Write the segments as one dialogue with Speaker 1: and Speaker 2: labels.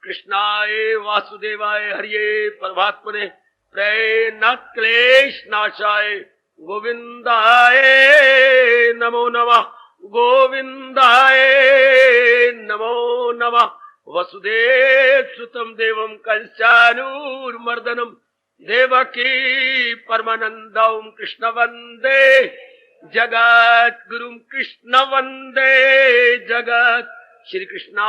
Speaker 1: कृष्णाय वासुदेवाय हरिये परमात्मने प्रेम क्लेश नाशाय गोविंदाय नमो नमः। गोविंदाय नमो नमः। वसुदेव सुतम देवम कंसानूरमर्दनम देवकी परमानंदम कृष्ण वंदे जगत गुरुम कृष्ण वंदे जगत। श्री कृष्णा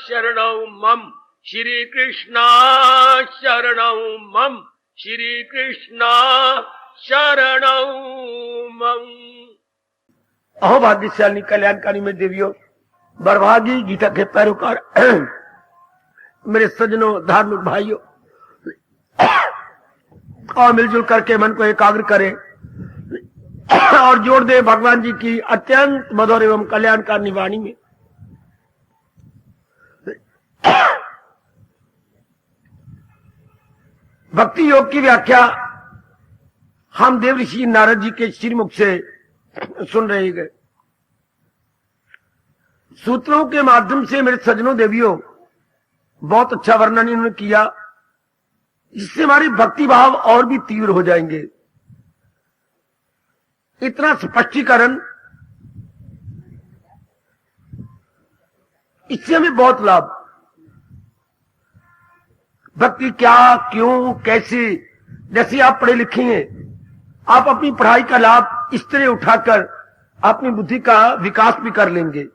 Speaker 1: शरणौ मम। श्री कृष्णा शरणौ मम। श्री कृष्णा शरणौ मम।
Speaker 2: अहो भाग्यशाली कल्याणकारी में देवियों, बरभागी गीता के पैरोकार मेरे सज्जनों, धार्मिक भाइयों, और मिलजुल करके मन को एकाग्र करें और जोड़ दे भगवान जी की अत्यंत मधुर एवं कल्याणकारी वाणी में। भक्ति योग की व्याख्या हम देव ऋषि नारद जी के श्रीमुख से सुन रहे गए। सूत्रों के माध्यम से मेरे सज्जनों देवियों बहुत अच्छा वर्णन इन्होंने किया, जिससे हमारी भक्ति भाव और भी तीव्र हो जाएंगे। इतना स्पष्टीकरण, इससे हमें बहुत लाभ। भक्ति क्या, क्यों, कैसे, जैसे आप पढ़े लिखे हैं, आप अपनी पढ़ाई का लाभ इस तरह उठाकर अपनी बुद्धि का विकास भी कर लेंगे।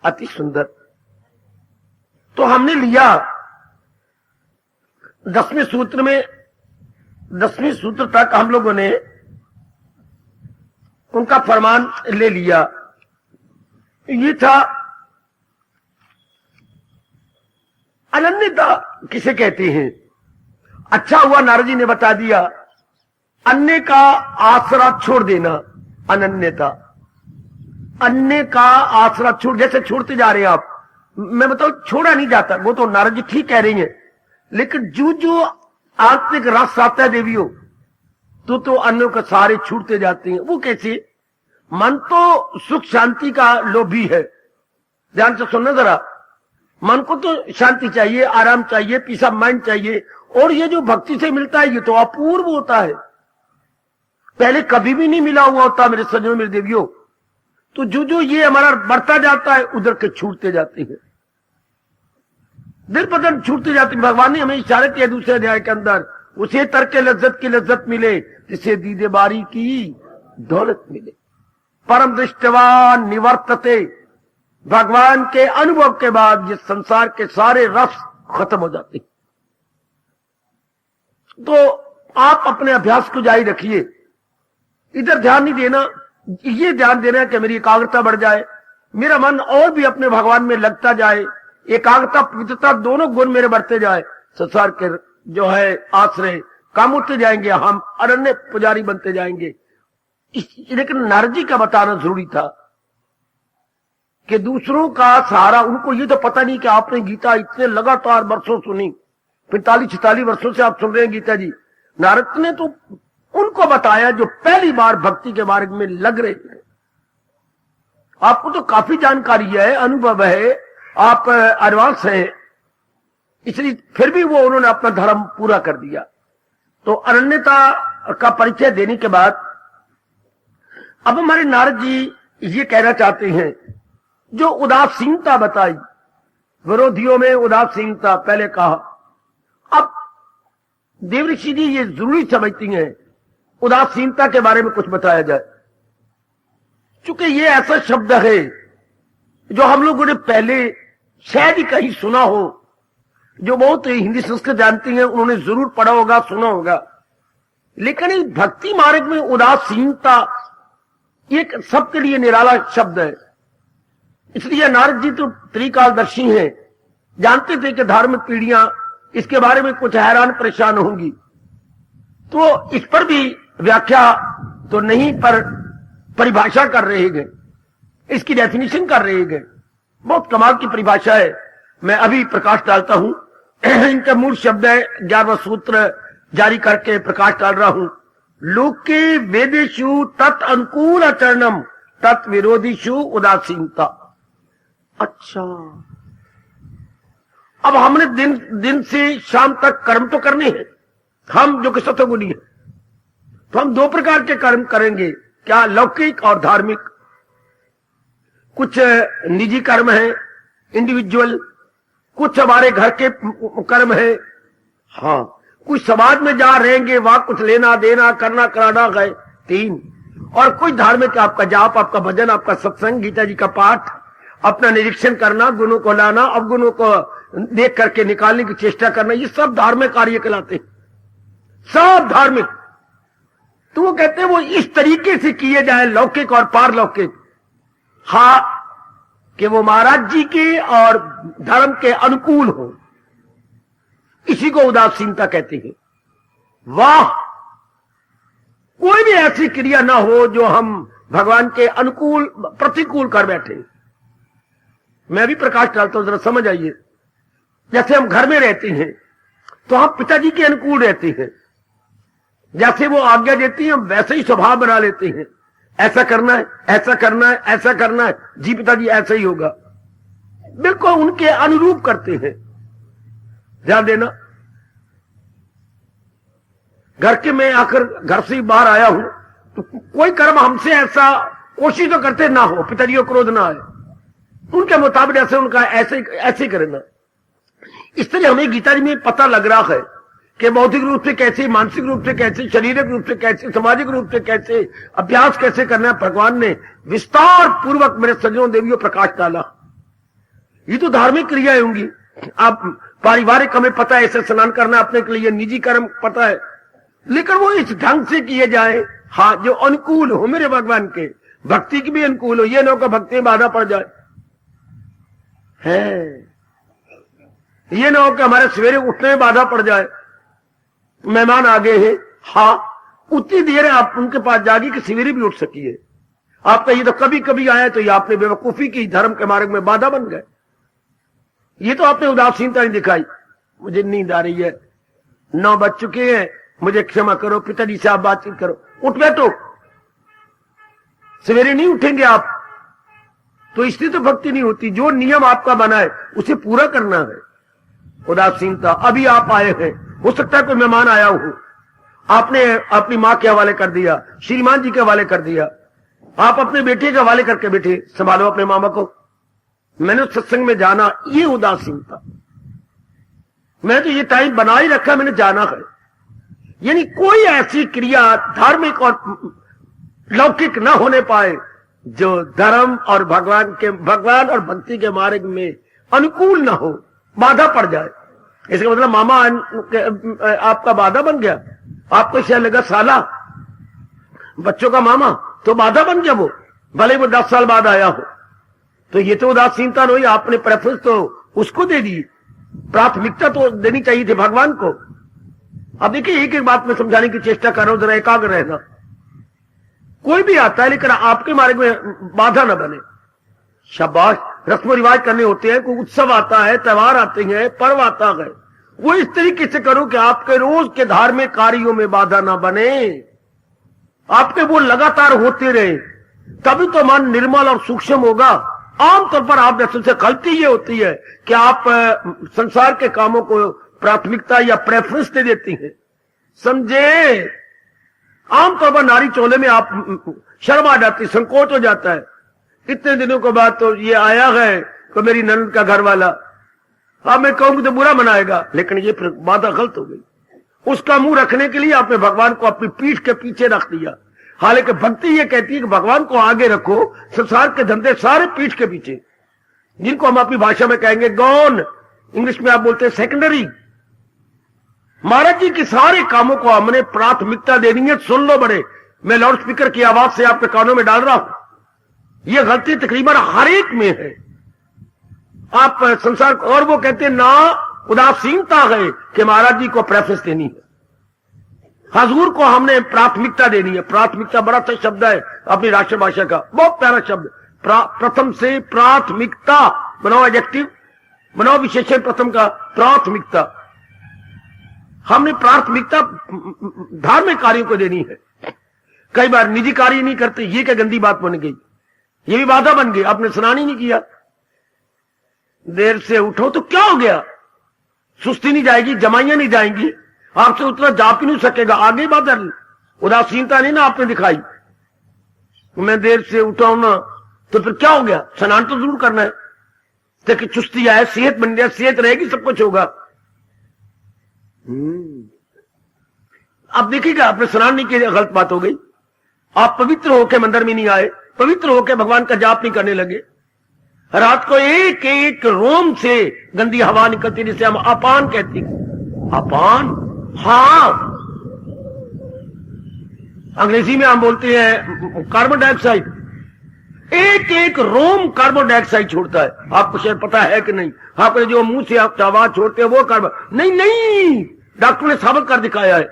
Speaker 2: अति सुंदर। तो हमने लिया 10वें सूत्र में, 10वें सूत्र तक हम लोगों ने उनका फरमान ले लिया। ये था अनन्यता किसे कहते हैं। अच्छा हुआ नारद जी ने बता दिया, अन्य का आसरा छोड़ देना अनन्यता। अन्य का आसरा छोड़, जैसे छोड़ते जा रहे हैं आप, मैं बताऊं छोड़ा नहीं जाता, वो तो नारद जी ठीक कह रही हैं, लेकिन जो आत्मिक रस आता है देवियों, तो अन्यों का सारे छूटते जाते हैं। वो कैसे? मन तो सुख शांति का लोभी है। ध्यान से सुनना जरा, मन को तो शांति चाहिए, आराम चाहिए, पीस ऑफ माइंड चाहिए, और ये जो भक्ति से मिलता है ये तो अपूर्व होता है, पहले कभी भी नहीं मिला हुआ होता मेरे सज्जनों, मेरे देवियों। तो जो ये हमारा बढ़ता जाता है, उधर के छूटते जाते हैं, दिल बदन छूटते जाते हैं। भगवान ने हमें इशारा किया दूसरे अध्याय के अंदर, उसे तर्क लज्जत की लज्जत मिले, जिसे दीदे बारी की दौलत मिले। परम दृष्टवान निवर्तते, भगवान के अनुभव के बाद ये संसार के सारे रस खत्म हो जाते हैं। तो आप अपने अभ्यास को जारी रखिए, इधर ध्यान नहीं देना, ये ध्यान देना कि मेरी एकाग्रता बढ़ जाए, मेरा मन और भी अपने भगवान में लगता जाए, एकाग्रता पवित्रता दोनों गुण मेरे बढ़ते जाए। संसार के जो है आश्रय कम होते जाएंगे, हम अनन्य पुजारी बनते जाएंगे। लेकिन नारद जी का बताना जरूरी था कि दूसरों का सहारा, उनको ये तो पता नहीं कि आपने गीता इतने लगातार वर्षों सुनी, 45-46 वर्षों से आप सुन रहे हैं गीता जी। नारद ने तो उनको बताया जो पहली बार भक्ति के मार्ग में लग रहे हैं। आपको तो काफी जानकारी है, अनुभव है, आप एडवांस हैं, इसलिए फिर भी वो उन्होंने अपना धर्म पूरा कर दिया। तो अनन्यता का परिचय देने के बाद अब हमारे नारद जी ये कहना चाहते हैं, जो उदासीनता बताई, विरोधियों में उदासीनता पहले कहा। अब देव ऋषि जी ये जरूरी समझती हैं उदासीनता के बारे में कुछ बताया जाए, क्योंकि ये ऐसा शब्द है जो हम लोगों ने पहले शायद ही कहीं सुना हो। जो बहुत हिंदी संस्कृत जानती हैं उन्होंने जरूर पढ़ा होगा, सुना होगा, लेकिन इस भक्ति मार्ग में उदासीनता एक सबके लिए निराला शब्द है। इसलिए नारद जी तो त्रिकालदर्शी हैं, जानते थे कि धार्मिक पीढ़ियां इसके बारे में कुछ हैरान परेशान होंगी, तो इस पर भी व्याख्या तो नहीं पर परिभाषा कर रहे गए, इसकी डेफिनेशन कर रहे गए। बहुत कमाल की परिभाषा है, मैं अभी प्रकाश डालता हूं। इनका मूल शब्द है, 11वां सूत्र जारी करके प्रकाश डाल रहा हूं। लोके वेदेषु तत् अनुकूल आचरणम तत् विरोधीषु उदासीनता। अच्छा, अब हमने दिन से शाम तक कर्म तो करने हैं, हम जो कि सतोगुणी है, तो हम दो प्रकार के कर्म करेंगे, क्या? लौकिक और धार्मिक। कुछ निजी कर्म है, इंडिविजुअल, कुछ हमारे घर के कर्म है, हाँ, कुछ समाज में जहां रहेंगे वहां कुछ लेना देना करना कराना गए, 3, और कुछ धार्मिक, आपका जाप, आपका भजन, आपका सत्संग, गीता जी का पाठ, अपना निरीक्षण करना, गुणों को लाना, अवगुणों को देख करके निकालने की चेष्टा करना, ये सब धार्मिक कार्य कहलाते हैं, सब धार्मिक। तो वो कहते हैं वो इस तरीके से किए जाए, लौकिक और पारलौकिक, हाँ, कि वो महाराज जी के और धर्म के अनुकूल हो, इसी को उदासीनता कहते हैं। वाह, कोई भी ऐसी क्रिया ना हो जो हम भगवान के अनुकूल प्रतिकूल कर बैठे। मैं भी प्रकाश डालता हूं, जरा समझ आइए। जैसे हम घर में रहते हैं तो हम पिताजी के अनुकूल रहते हैं, जैसे वो आज्ञा देती हैं वैसे ही स्वभाव बना लेते हैं, ऐसा करना है, ऐसा करना है, ऐसा करना है, जी पिताजी ऐसा ही होगा, बिल्कुल उनके अनुरूप करते हैं। ध्यान देना, घर के में आकर घर से बाहर आया हूं तो कोई कर्म हमसे ऐसा कोशिश तो करते ना हो, पिताजी को क्रोध ना आए, उनके मुताबिक ऐसे उनका ऐसे करना। इस तरह हमें गीता जी में पता लग रहा है कि बौद्धिक रूप से कैसे, मानसिक रूप से कैसे, शारीरिक रूप से कैसे, सामाजिक रूप से कैसे, अभ्यास कैसे करना है। भगवान ने विस्तार पूर्वक मेरे सज्जनों देवियों प्रकाश डाला। ये तो धार्मिक क्रियाएं होंगी। आप पारिवारिक हमें पता है, ऐसे स्नान करना अपने के लिए, निजी कर्म पता है, लेकिन वो इस ढंग से किए जाए, हाँ, जो अनुकूल हो मेरे भगवान के, भक्ति की भी अनुकूल हो, ये न हो कि भक्ति में बाधा पड़ जाए, है ये ना हो कि हमारे सवेरे उठने में बाधा पड़ जाए, मेहमान आ गए हैं, हाँ, उतनी देर आप उनके पास जागी कि सवेरे भी उठ सकिए। आपका ये तो कभी कभी आया तो ये आपने बेवकूफी की, धर्म के मार्ग में बाधा बन गए। ये तो आपने उदासीनता नहीं दिखाई। मुझे नींद आ रही है, 9 बज चुके हैं, मुझे क्षमा करो, पिताजी से आप बातचीत करो, उठ बैठो। सवेरे नहीं उठेंगे आप तो इसलिए तो भक्ति नहीं होती। जो नियम आपका बना है उसे पूरा करना है। उदासीनता, अभी आप आए हैं, हो सकता है कोई मेहमान आया हो, आपने अपनी मां के हवाले कर दिया, श्रीमान जी के हवाले कर दिया, आप अपने बेटे के हवाले करके बैठे, संभालो अपने मामा को, मैंने सत्संग में जाना, ये उदासीनता। मैं तो ये टाइम बना ही रखा, मैंने जाना है। यानी कोई ऐसी क्रिया धार्मिक और लौकिक न होने पाए जो धर्म और भगवान और भक्ति के मार्ग में अनुकूल ना हो, बाधा पड़ जाए। इसका मतलब मामा आपका बाधा बन गया, आपको शायद लगा साला, बच्चों का मामा, तो बाधा बन गया वो, भले वो 10 साल बाद आया हो। तो ये तो उदासीनता नहीं, आपने प्रेफरेंस तो उसको दे दी, प्राथमिकता तो देनी चाहिए थी भगवान को। अब देखिए, एक एक बात में समझाने की चेष्टा कर रहा हूं, जरा एकाग्र रहना। कोई भी आता है लेकिन आपके मार्ग में बाधा न बने। शाबाश, रस्म रिवाज करने होते हैं, कोई उत्सव आता है, त्योहार आते हैं, पर्व आता है, वो इस तरीके से करो कि आपके रोज के धार्मिक कार्यों में बाधा ना बने, आपके वो लगातार होते रहे, तभी तो मन निर्मल और सूक्ष्म होगा। आमतौर पर आप जैसे से गलती ये होती है कि आप संसार के कामों को प्राथमिकता या प्रेफरेंस दे देती हैं, समझे। आमतौर पर नारी चोले में आप शर्म आ जाती, संकोच हो जाता है। इतने दिनों के बाद तो ये आया है कि मेरी ननद का घर वाला, अब मैं कहूंगी तो बुरा मनाएगा, लेकिन ये फिर बाधा गलत हो गई। उसका मुंह रखने के लिए आपने भगवान को अपनी पीठ के पीछे रख दिया। हालांकि भक्ति ये कहती है कि भगवान को आगे रखो, संसार के धंधे सारे पीठ के पीछे, जिनको हम अपनी भाषा में कहेंगे गौन, इंग्लिश में आप बोलते हैं सेकेंडरी। महाराज जी के सारे कामों को हमने प्राथमिकता देनी है। सुन लो बड़े, मैं लाउड स्पीकर की आवाज से आपके कानों में डाल रहा हूं, यह गलती तकरीबन हर एक में है। आप संसार, और वो कहते हैं ना, उदासीनता है कि महाराज जी को प्रेफरेंस देनी है, हजूर को हमने प्राथमिकता देनी है। प्राथमिकता बड़ा अच्छा शब्द है अपनी राष्ट्रभाषा का, बहुत प्यारा शब्द। प्रथम से प्राथमिकता बनाओ, एडजेक्टिव बनाओ, विशेषण प्रथम का, प्राथमिकता। हमने प्राथमिकता धार्मिक कार्यों को देनी है। कई बार निजी कार्य नहीं करते, ये क्या गंदी बात बन गई, ये भी बाधा बन गई। आपने स्नान ही नहीं किया, देर से उठो तो क्या हो गया, सुस्ती नहीं जाएगी, जमाइयां नहीं जाएंगी, आपसे उतना जाप ही नहीं सकेगा, आगे बात उदासीनता नहीं ना आपने दिखाई। मैं देर से उठा हूं ना, तो फिर क्या हो गया? स्नान तो जरूर करना है, ताकि चुस्ती आए, सेहत बन जाए, सेहत रहेगी, सब कुछ होगा। अब देखिएगा, आपने स्नान नहीं किया, गलत बात हो गई। आप पवित्र होकर मंदिर में नहीं आए, पवित्र होकर भगवान का जाप नहीं करने लगे। रात को एक एक रोम से गंदी हवा निकलती, जिसे हम अपान कहते हैं। अपान, हाँ, अंग्रेजी में हम बोलते हैं कार्बन डाइऑक्साइड। एक एक रोम कार्बन डाइऑक्साइड छोड़ता है। आपको शायद पता है कि नहीं? आपने जो मुंह से आप आवाज छोड़ते हैं वो कार्बन नहीं, डॉक्टर ने साबित कर दिखाया है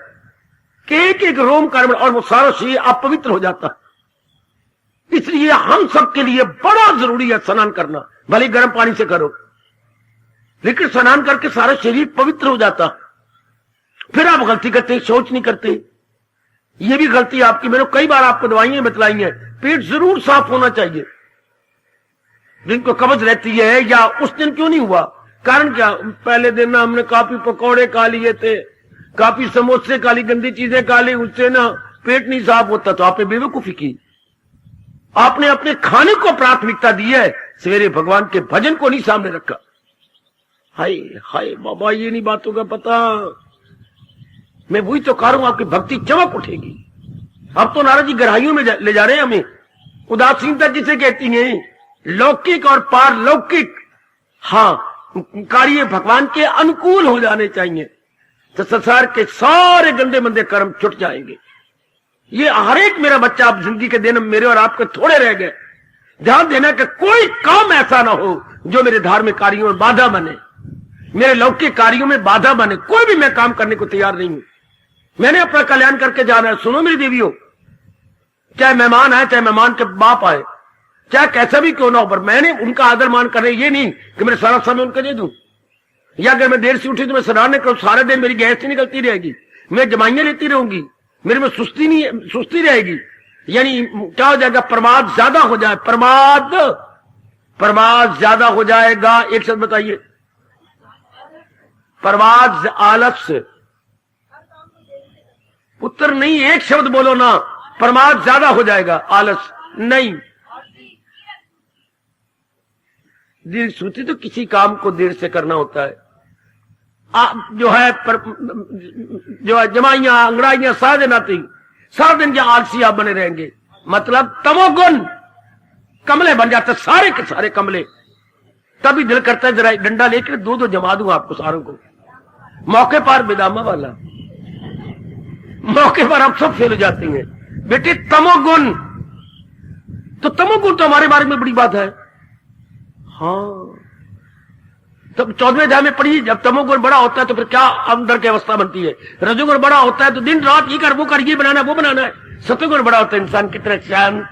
Speaker 2: कि एक एक रोम कार्बन, और वो सारा शरीर अपवित्र हो जाता है। इसलिए हम सबके लिए बड़ा जरूरी है स्नान करना, भले गर्म पानी से करो, लेकिन स्नान करके सारा शरीर पवित्र हो जाता। फिर आप गलती करते, शौच नहीं करते, ये भी गलती आपकी। मैंने कई बार आपको दवाइयां बतलाई हैं, पेट जरूर साफ होना चाहिए। जिनको कब्ज रहती है, या उस दिन क्यों नहीं हुआ, कारण क्या? पहले दिन ना हमने काफी पकौड़े खा लिए थे, काफी समोसे खा ली, गंदी चीजें खा ली, उससे ना पेट नहीं साफ होता। तो आपने बेवकूफी की, आपने अपने खाने को प्राथमिकता दी है, सवेरे भगवान के भजन को नहीं सामने रखा। हाय हाय बाबा, ये नहीं बातों का पता। मैं वही तो कह रहा हूं, आपकी भक्ति चमक उठेगी। अब तो नारद जी गहराइयों में ले जा रहे हैं हमें। उदासीनता जिसे कहती है, लौकिक और पारलौकिक, हाँ, कार्य भगवान के अनुकूल हो जाने चाहिए, तो संसार के सारे गंदे मंदे कर्म छुट जाएंगे। ये हर एक मेरा बच्चा, आप जिंदगी के दिन मेरे और आपके थोड़े रह गए। ध्यान देना कि कोई काम ऐसा ना हो जो मेरे धार्मिक कार्यों में बाधा बने, मेरे लौकिक कार्यों में बाधा बने। कोई भी मैं काम करने को तैयार नहीं हूं। मैंने अपना कल्याण करके जाना है। सुनो मेरी देवियों, चाहे मेहमान आए, चाहे मेहमान के बाप आए, चाहे कैसा भी क्यों ना हो, पर मैंने उनका आदर मान कर, ये नहीं कि मेरे सारा समय उनको दे दूं, या अगर मैं देर से उठी तो मैं स्नान नहीं करूं, सारे दिन मेरी गैस निकलती रहेगी, मैं जमाइयां लेती रहूंगी, मेरे में सुस्ती रहेगी। यानी क्या हो जाएगा? प्रमाद ज्यादा हो जाए, प्रमाद ज्यादा हो जाएगा। एक शब्द बताइए, प्रमाद, आलस्य, उत्तर नहीं, एक शब्द बोलो ना। प्रमाद ज्यादा हो जाएगा, आलस नहीं। देर सोती तो किसी काम को देर से करना होता है। जो है जमाइयां, अंगड़ाइयां, सारा दिन आती, सारा दिन क्या आलसी आप बने रहेंगे। मतलब तमोगुण, कमले बन जाते, सारे के सारे कमले। तभी दिल करता है जरा डंडा लेकर दो जमा दूं आपको सारों को। मौके पर बेदामा वाला, मौके पर आप सब फेल हो जाती हैं। बेटे तमोगुण, तो तमोगुण तो हमारे बारे में बड़ी बात है। हाँ, तब 14वें अध्याय में पढ़िए, जब तमोगुण बड़ा होता है तो फिर क्या अंदर की अवस्था बनती है। रजोगुण बड़ा होता है तो दिन रात ये कर वो कर, ये बनाना वो बनाना है। सतोगुण बड़ा होता है, इंसान कितना शांत,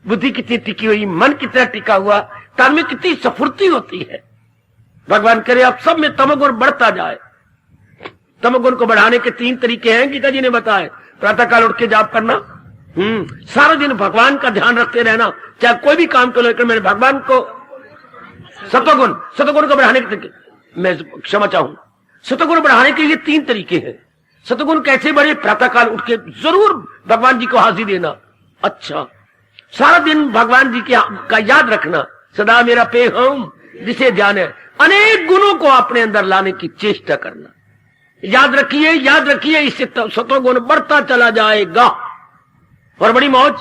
Speaker 2: बुद्धि कितनी टिकी हुई, मन कितना टिका हुआ, तन में कितनी स्फूर्ति होती है। भगवान करे आप सब में तमोगुण बढ़ता जाए। तमोगुण को बढ़ाने के 3 तरीके हैं, गीता जी ने बताए। प्रातःकाल उठ के जाप करना, सारा दिन भगवान का ध्यान रखते रहना, चाहे कोई भी काम को लेकर। मैंने भगवान को सतोगुण को बढ़ाने के, मैं क्षमा चाहूं, सतोगुण बढ़ाने के लिए 3 तरीके हैं। सतोगुण कैसे बढ़े? प्रातःकाल उठ के जरूर भगवान जी को हाजिर देना। अच्छा, सारा दिन भगवान जी का याद रखना, सदा मेरा पे हम जिसे ध्यान है। अनेक गुणों को अपने अंदर लाने की चेष्टा करना। याद रखिए, इससे सतोगुण बढ़ता चला जाएगा। और बड़ी मौज,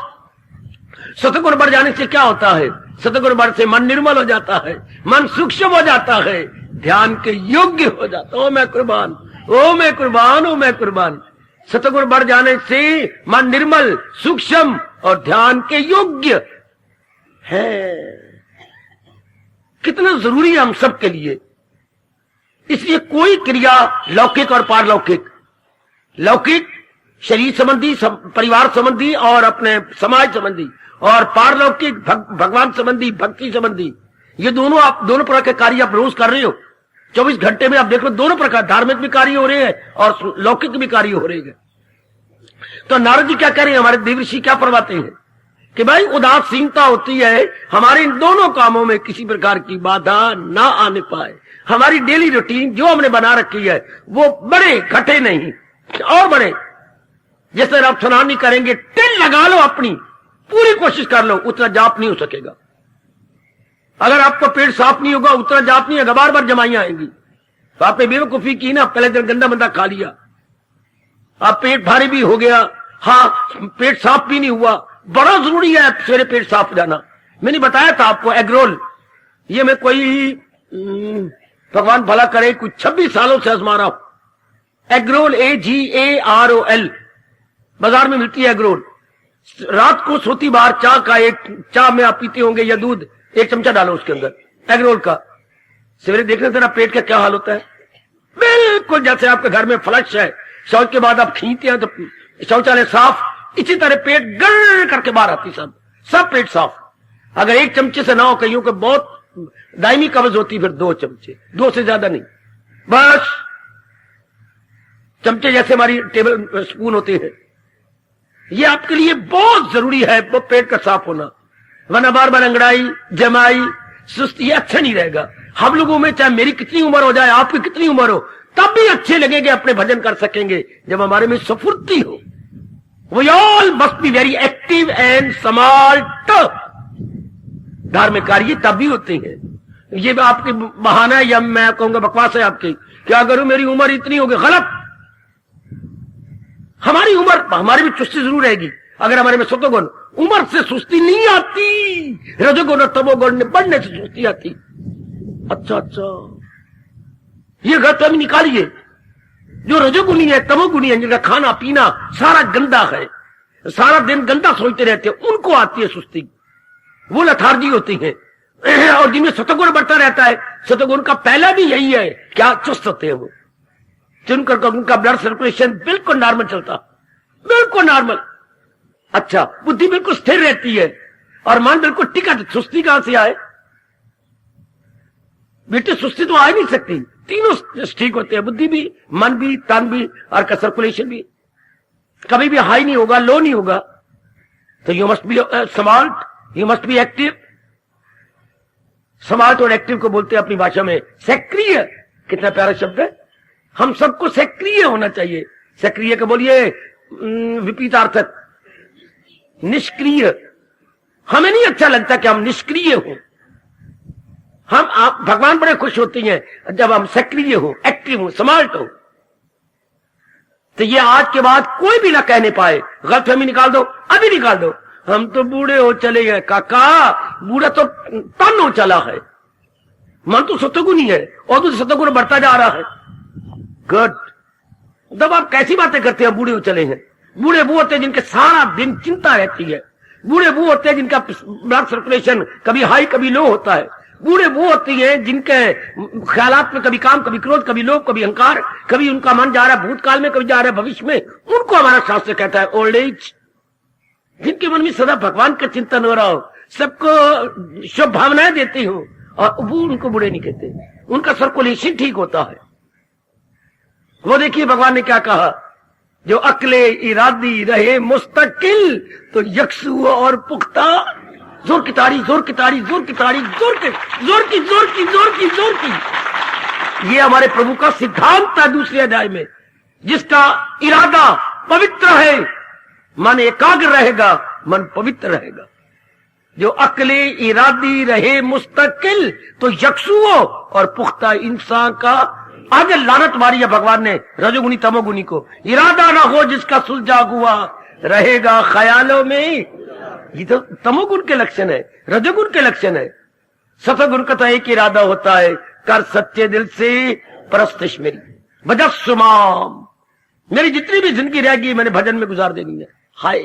Speaker 2: सतोगुण बढ़ जाने से क्या होता है? सतोगुण बढ़ से मन निर्मल हो जाता है, मन सूक्ष्म हो जाता है, ध्यान के योग्य हो जाता है। ओ मैं कुर्बान, ओ मैं कुर्बान, ओ मैं कुर्बान। सतोगुण बढ़ जाने से मन निर्मल, सूक्ष्म और ध्यान के योग्य है। कितना जरूरी है हम सबके लिए। इसलिए कोई क्रिया, लौकिक और पारलौकिक, लौकिक शरीर संबंधी, परिवार संबंधी और अपने समाज संबंधी, और पारलौकिक भगवान संबंधी, भक्ति संबंधी, ये दोनों आप दोनों प्रकार के कार्य आप रोज कर रहे हो। 24 घंटे में आप देख लो, दोनों प्रकार धार्मिक भी कार्य हो रहे हैं और लौकिक भी कार्य हो रहे हैं। तो नारद जी क्या कह रहे हैं, हमारे देव ऋषि क्या फरमाते हैं कि भाई उदासीनता होती है, हमारे इन दोनों कामों में किसी प्रकार की बाधा ना आने पाए। हमारी डेली रूटीन जो हमने बना रखी है वो बड़े घटे नहीं और बड़े, जिस तरह आप स्नान नहीं करेंगे, टिल लगा लो, अपनी पूरी कोशिश कर लो, उतना जाप नहीं हो सकेगा। अगर आपको पेट साफ नहीं होगा, उतना जाप नहीं होगा, बार बार जमाइयां आएंगी। तो आपने बेवकूफी की ना, पहले दिन गंदा मंदा खा लिया, आप पेट भारी भी हो गया, हाँ पेट साफ भी नहीं हुआ। बड़ा जरूरी है सवेरे पेट साफ जाना। मैंने बताया था आपको एग रोल, ये मैं कोई भगवान भला करे कुछ 26 सालों से आजमा रहा हूं। एग रोल AGAROL बाजार में मिलती है एग रोल। रात को सोती बार चाह में आप पीते होंगे या दूध, 1 चमचा डालो उसके अंदर एग रोल का। सवेरे देखना तेरा पेट का क्या हाल होता है, बिल्कुल जैसे आपके घर में फ्लश है, शौच के बाद आप खींचते हैं तो शौचालय साफ, इसी तरह पेट गर करके बाहर आती, सब पेट साफ। अगर 1 चमचे से ना हो, कईयों को बहुत दायमी कब्ज होती, फिर 2 चमचे, 2 से ज्यादा नहीं, बस चमचे जैसे हमारी टेबल स्पून होते हैं। ये आपके लिए बहुत जरूरी है वो पेट का साफ होना, वरना बार बार अंगड़ाई जमाई सुस्ती, ये अच्छा नहीं रहेगा। हम लोगों में चाहे मेरी कितनी उम्र हो जाए, आपकी कितनी उम्र हो, तब भी अच्छे लगेंगे, अपने भजन कर सकेंगे जब हमारे में स्फूर्ति हो। We all must be very active and smart. धार्मिक कार्य तब भी होते हैं। ये आपकी बहाना है या मैं कहूंगा बकवास है आपकी, क्या करूं मेरी उम्र इतनी होगी, गलत। हमारी उम्र, हमारी भी चुस्ती जरूर रहेगी अगर हमारे में सतोगुण। उम्र से सुस्ती नहीं आती, रजोगुण और तमोगुण ने बढ़ने से सुस्ती आती। अच्छा, ये गलतफहमी निकालिए। जो रजोगुणी है तमोगुणी है, जिनका खाना पीना सारा गंदा है, सारा दिन गंदा सोचते रहते हैं, उनको आती है सुस्ती, वो लथार्जी होती है। और जिनमें सतोगुण बढ़ता रहता है, सतोगुण का पहला भी यही है, क्या चुस्त होते हैं वो, जिनका उनका ब्लड सर्कुलेशन बिल्कुल नॉर्मल चलता, बिल्कुल नॉर्मल। अच्छा, बुद्धि बिल्कुल स्थिर रहती है और मन बिल्कुल टिका। सुस्ती कहां से आए बेटे, सुस्ती तो आ ही नहीं सकती। तीनों ठीक होते हैं, बुद्धि भी, मन भी, तन भी और का सर्कुलेशन भी। कभी भी हाई नहीं होगा, लो नहीं होगा। तो you must be smart, you must be active. Smart और एक्टिव को बोलते हैं अपनी भाषा में सक्रिय। कितना प्यारा शब्द है। हम सबको सक्रिय होना चाहिए। सक्रिय को बोलिए विपरीतार्थक, निष्क्रिय। हमें नहीं अच्छा लगता कि हम निष्क्रिय हो। आप भगवान बड़े खुश होती हैं जब हम सक्रिय हो, एक्टिव हो, स्मार्ट हो। तो ये आज के बाद कोई भी ना कहने पाए। गलतफहमी निकाल दो, अभी निकाल दो, हम तो बूढ़े हो चले गए। काका, बूढ़ा तो तन हो चला है, मन तो सतोगुणी है और तो सतोगुण बढ़ता जा रहा है। गुड। तब आप कैसी बातें करते हैं, बूढ़े हो चले हैं। बूढ़े वो होते हैं जिनके सारा दिन चिंता रहती है। बूढ़े वो होते हैं जिनका ब्लड सर्कुलेशन कभी हाई कभी लो होता है। बूढ़े वो होती हैं जिनके ख्यालात में कभी काम, कभी क्रोध, कभी लोभ, कभी अहंकार, कभी उनका मन जा रहा है भूतकाल में, कभी जा रहा है भविष्य में। उनको हमारा शास्त्र कहता है ओल्ड एज। जिनके मन में सदा भगवान का चिंतन हो रहा हो, सबको शुभ भावनाएं देती हो, और वो उनको बूढ़े नहीं कहते, उनका सर्कुलेशन ठीक होता है। वो देखिए भगवान ने क्या कहा, जो अकले इरादी रहे मुस्तकिल तो यकसू और पुख्ता। जोर की ताड़ी, जोर की ताड़ी, जोर की ताड़ी, जोर की, जोर की, जोर की, जोर की, जोर की। ये हमारे प्रभु का सिद्धांत था दूसरे अध्याय में। जिसका इरादा पवित्र है, मन एकाग्र रहेगा, मन पवित्र रहेगा। जो अकले इरादी रहे मुस्तकिल तो यकसुओ और पुख्ता इंसान का। आगे लानत मारी है भगवान ने रजोगुनी तमोगुनी को। इरादा ना हो जिसका सुलझा हुआ रहेगा ख्यालों में। ये तो तमोगुण के लक्षण है, रजोगुण के लक्षण है। सतगुण का तो एक इरादा होता है, कर सच्चे दिल से परस्तिश मेरी भजस्माम। मेरी जितनी भी जिंदगी रहेगी मैंने भजन में गुजार देनी है। हाय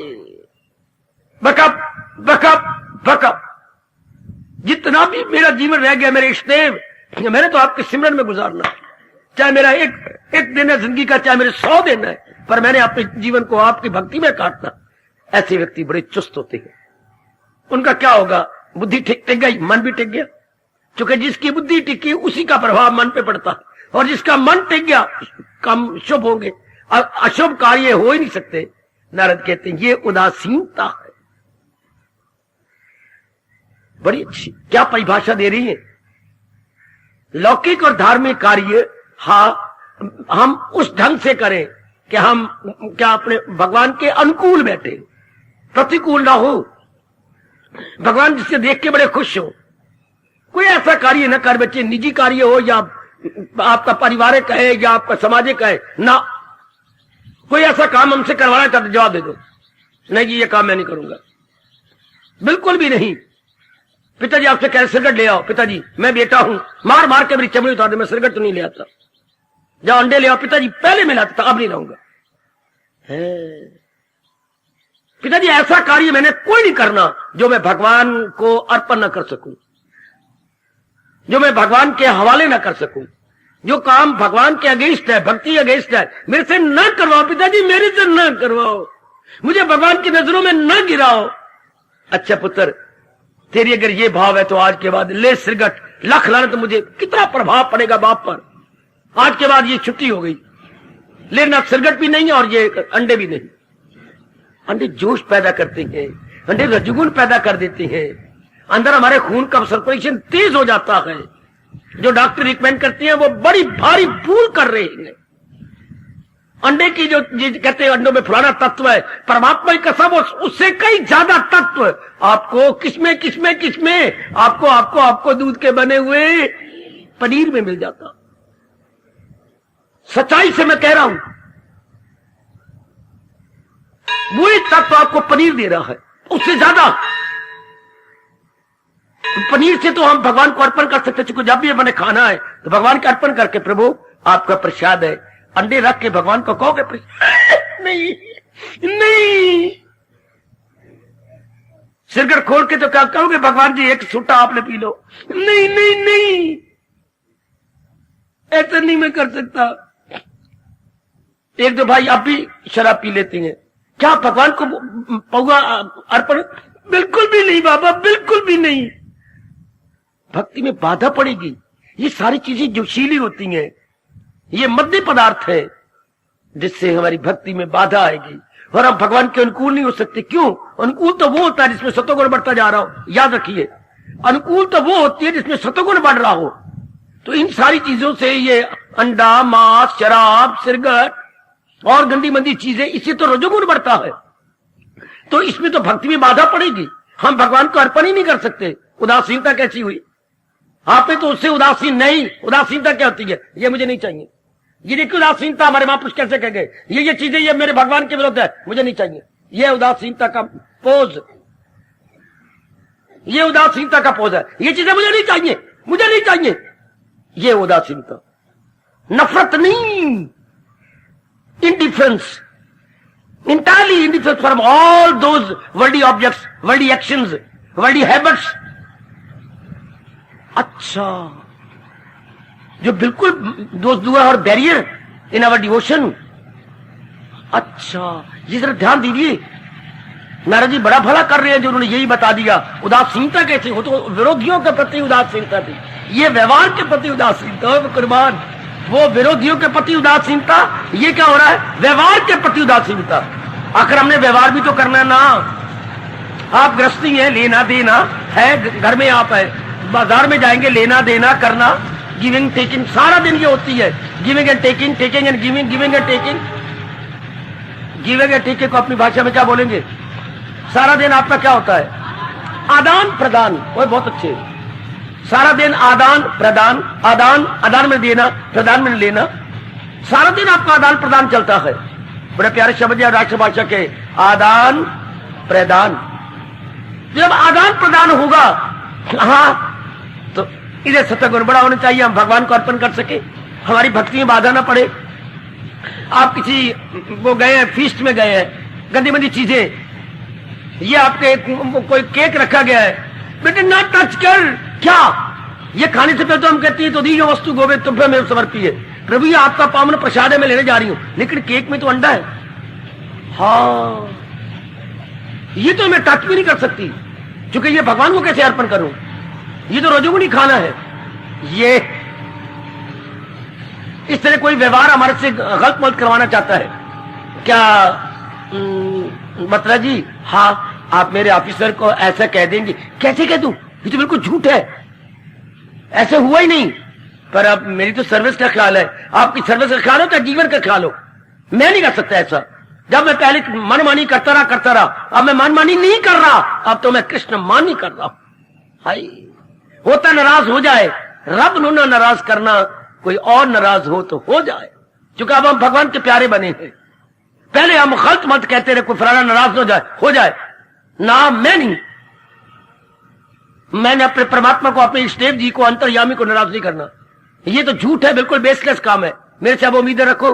Speaker 2: बकअप बकअप बकअप। जितना भी मेरा जीवन रह गया मेरे इष्टदेव, मैंने तो आपके सिमरन में गुजारना। चाहे मेरा एक दिन है जिंदगी का, चाहे मेरे 100 दिन है, पर मैंने अपने जीवन को आपकी भक्ति में काटना। ऐसे व्यक्ति बड़े चुस्त होते हैं। उनका क्या होगा, बुद्धि टिक गई, मन भी टिक गया। क्योंकि जिसकी बुद्धि टिकी उसी का प्रभाव मन पे पड़ता है, और जिसका मन टिक गया काम शुभ होंगे, अशुभ कार्य हो ही नहीं सकते। नारद कहते हैं ये उदासीनता है। बड़ी अच्छी क्या परिभाषा दे रही है। लौकिक और धार्मिक कार्य हम उस ढंग से करें कि हम क्या अपने भगवान के अनुकूल बैठे, प्रतिकूल ना हो, भगवान जिससे देख के बड़े खुश हो। कोई ऐसा कार्य न कर बच्चे, निजी कार्य हो या आपका पारिवारिक है या आपका सामाजिक है ना, कोई ऐसा काम हमसे करवाना है तो जवाब दे दो, नहीं जी ये काम मैं नहीं करूंगा, बिल्कुल भी नहीं। पिताजी आपसे कह सिरगट ले आओ, पिताजी मैं बेटा हूं, मार मार के मेरी चमड़ी उतार दे, मैं सिरगट तो नहीं ले आता। जाओ अंडे ले आओ, पिताजी पहले मैं लाता था अब नहीं लाऊंगा। पिताजी ऐसा कार्य मैंने कोई नहीं करना जो मैं भगवान को अर्पण न कर सकूं, जो मैं भगवान के हवाले न कर सकूं, जो काम भगवान के अगेंस्ट है, भक्ति अगेंस्ट है, मेरे से न करवाओ पिताजी, मेरे से न करवाओ, मुझे भगवान की नजरों में न गिराओ। अच्छा पुत्र, तेरी अगर ये भाव है तो आज के बाद ले सिरगट, लख लाने तो मुझे कितना प्रभाव पड़ेगा बाप पर। आज के बाद ये छुट्टी हो गई, लेना सिरगट भी नहीं और ये अंडे भी नहीं। अंडे जोश पैदा करते हैं, अंडे रजोगुण पैदा कर देते हैं, अंदर हमारे खून का सर्कुलेशन तेज हो जाता है। जो डॉक्टर रिकमेंड करते हैं वो बड़ी भारी भूल कर रहे हैं। अंडे की जो कहते हैं अंडों में फलाना तत्व है, परमात्मा की कसम उससे कई ज्यादा तत्व आपको किसमें आपको दूध के बने हुए पनीर में मिल जाता। सच्चाई से मैं कह रहा हूं, वही तत्व आपको पनीर दे रहा है, उससे ज्यादा। पनीर से तो हम भगवान को अर्पण कर सकते, चूंकि जब भी मैंने खाना है तो भगवान का अर्पण करके प्रभु आपका प्रसाद है, अंडे रख के भगवान को कहोगे नहीं नहीं, सिरगट खोल के तो क्या कहोगे भगवान जी एक सूटा आपने पी लो, नहीं नहीं नहीं, ऐसा नहीं मैं कर सकता। एक दो भाई अब भी शराब पी लेते हैं, क्या भगवान को पौआ अर्पण? बिल्कुल भी नहीं बाबा, बिल्कुल भी नहीं। भक्ति में बाधा पड़ेगी। ये सारी चीजें जोशीली होती हैं, ये मध्य पदार्थ है जिससे हमारी भक्ति में बाधा आएगी और हम भगवान के अनुकूल नहीं हो सकते। क्यों? अनुकूल तो वो होता है जिसमें सतोगुण बढ़ता जा रहा हो, याद रखिए। अनुकूल तो वो होती है जिसमें सतोगुण बढ़ रहा हो। तो इन सारी चीजों से ये अंडा, मांस, शराब, सिरगट और गंदी मंदी चीजें, इससे तो रजोगुण बढ़ता है। तो इसमें तो भक्ति में बाधा पड़ेगी, हम भगवान को अर्पण ही नहीं कर सकते। उदासीनता कैसी हुई? आप तो उससे उदासीन नहीं। उदासीनता क्या होती है? ये मुझे नहीं चाहिए, ये देखिए उदासीनता। हमारे महापुरुष कैसे कह गए, ये चीजें ये मेरे भगवान के विरुद्ध है, मुझे नहीं चाहिए। ये उदासीनता का पोज, ये उदासीनता का पोज है। ये चीजें मुझे नहीं चाहिए, मुझे नहीं चाहिए, ये उदासीनता। नफरत नहीं, indifference, entirely indifference from all those worldly objects, worldly actions, worldly habits। अच्छा, जो बिल्कुल दोस्त दुआ और बैरियर इन आवर डिवोशन। अच्छा, ये जरा ध्यान दीजिए, नारद जी बड़ा भला कर रहे हैं जो उन्होंने यही बता दिया। उदासीनता कैसे हो? तो विरोधियों के प्रति उदासीनता थी, ये व्यवहार के प्रति उदासीनता है। कुर्बान, वो विरोधियों के प्रति उदासीनता, ये क्या हो रहा है? व्यवहार के प्रति उदासीनता। आखिर हमने व्यवहार भी तो करना ना। आप गृहस्थी हैं, लेना देना है, घर में आप है, बाजार में जाएंगे, लेना देना करना, गिविंग टेकिंग, सारा दिन ये होती है। Giving and taking, taking and giving, giving and taking. Giving and taking को अपनी भाषा में क्या बोलेंगे? सारा दिन आपका क्या होता है? आदान प्रदान। वो बहुत अच्छे, सारा दिन आदान प्रदान, आदान में देना, प्रदान में लेना, सारा दिन आपका आदान प्रदान चलता है। बड़े प्यारे शब्द है राष्ट्रभाषा के, आदान प्रदान। जब आदान प्रदान होगा, हाँ, तो इधर सतगुण बड़ा होना चाहिए, हम भगवान को अर्पण कर सके, हमारी भक्ति में बाधा ना पड़े। आप किसी वो गए हैं, फीस्ट में गए हैं, गंदी मंदी चीजें, ये आपके कोई केक रखा गया है, बेटे ना टच कर। क्या? ये खाने से पहले तो हम कहते हैं तो दी जो वस्तु गोविंद तुम्हें मेरे समर्पी है, प्रभु ये आपका पावन प्रसाद है, मैं लेने जा रही हूं, लेकिन केक में तो अंडा है। हाँ, ये तो मैं टच भी नहीं कर सकती, क्योंकि ये भगवान को कैसे अर्पण करूं? ये तो रजोगुणी खाना है। ये इस तरह कोई व्यवहार हमारे से गलत मत करवाना चाहता है क्या? मतलब जी, हाँ, आप मेरे ऑफिसर को ऐसा कह देंगे। कैसे कह दूं? ये तो बिल्कुल झूठ है, ऐसे हुआ ही नहीं। पर अब मेरी तो सर्विस का ख्याल है, आपकी सर्विस का ख्याल हो तो जीवन का ख्याल हो। मैं नहीं कर सकता ऐसा। जब मैं पहले मनमानी करता रहा, अब मैं मनमानी नहीं कर रहा, अब तो मैं कृष्ण मानी कर रहा हूं। हाय, होता नाराज हो जाए, रब नु ना नाराज करना, कोई और नाराज हो तो हो जाए, क्योंकि अब हम भगवान के प्यारे बने हैं। पहले हम गलत मत कहते रहे, कोई फलाना नाराज हो जाए ना, मैं नहीं। मैंने अपने परमात्मा को, अपने इष्टदेव जी को, अंतर्यामी को नाराज नहीं करना। ये तो झूठ है, बिल्कुल बेसलेस काम है। मेरे से अब उम्मीदें रखो।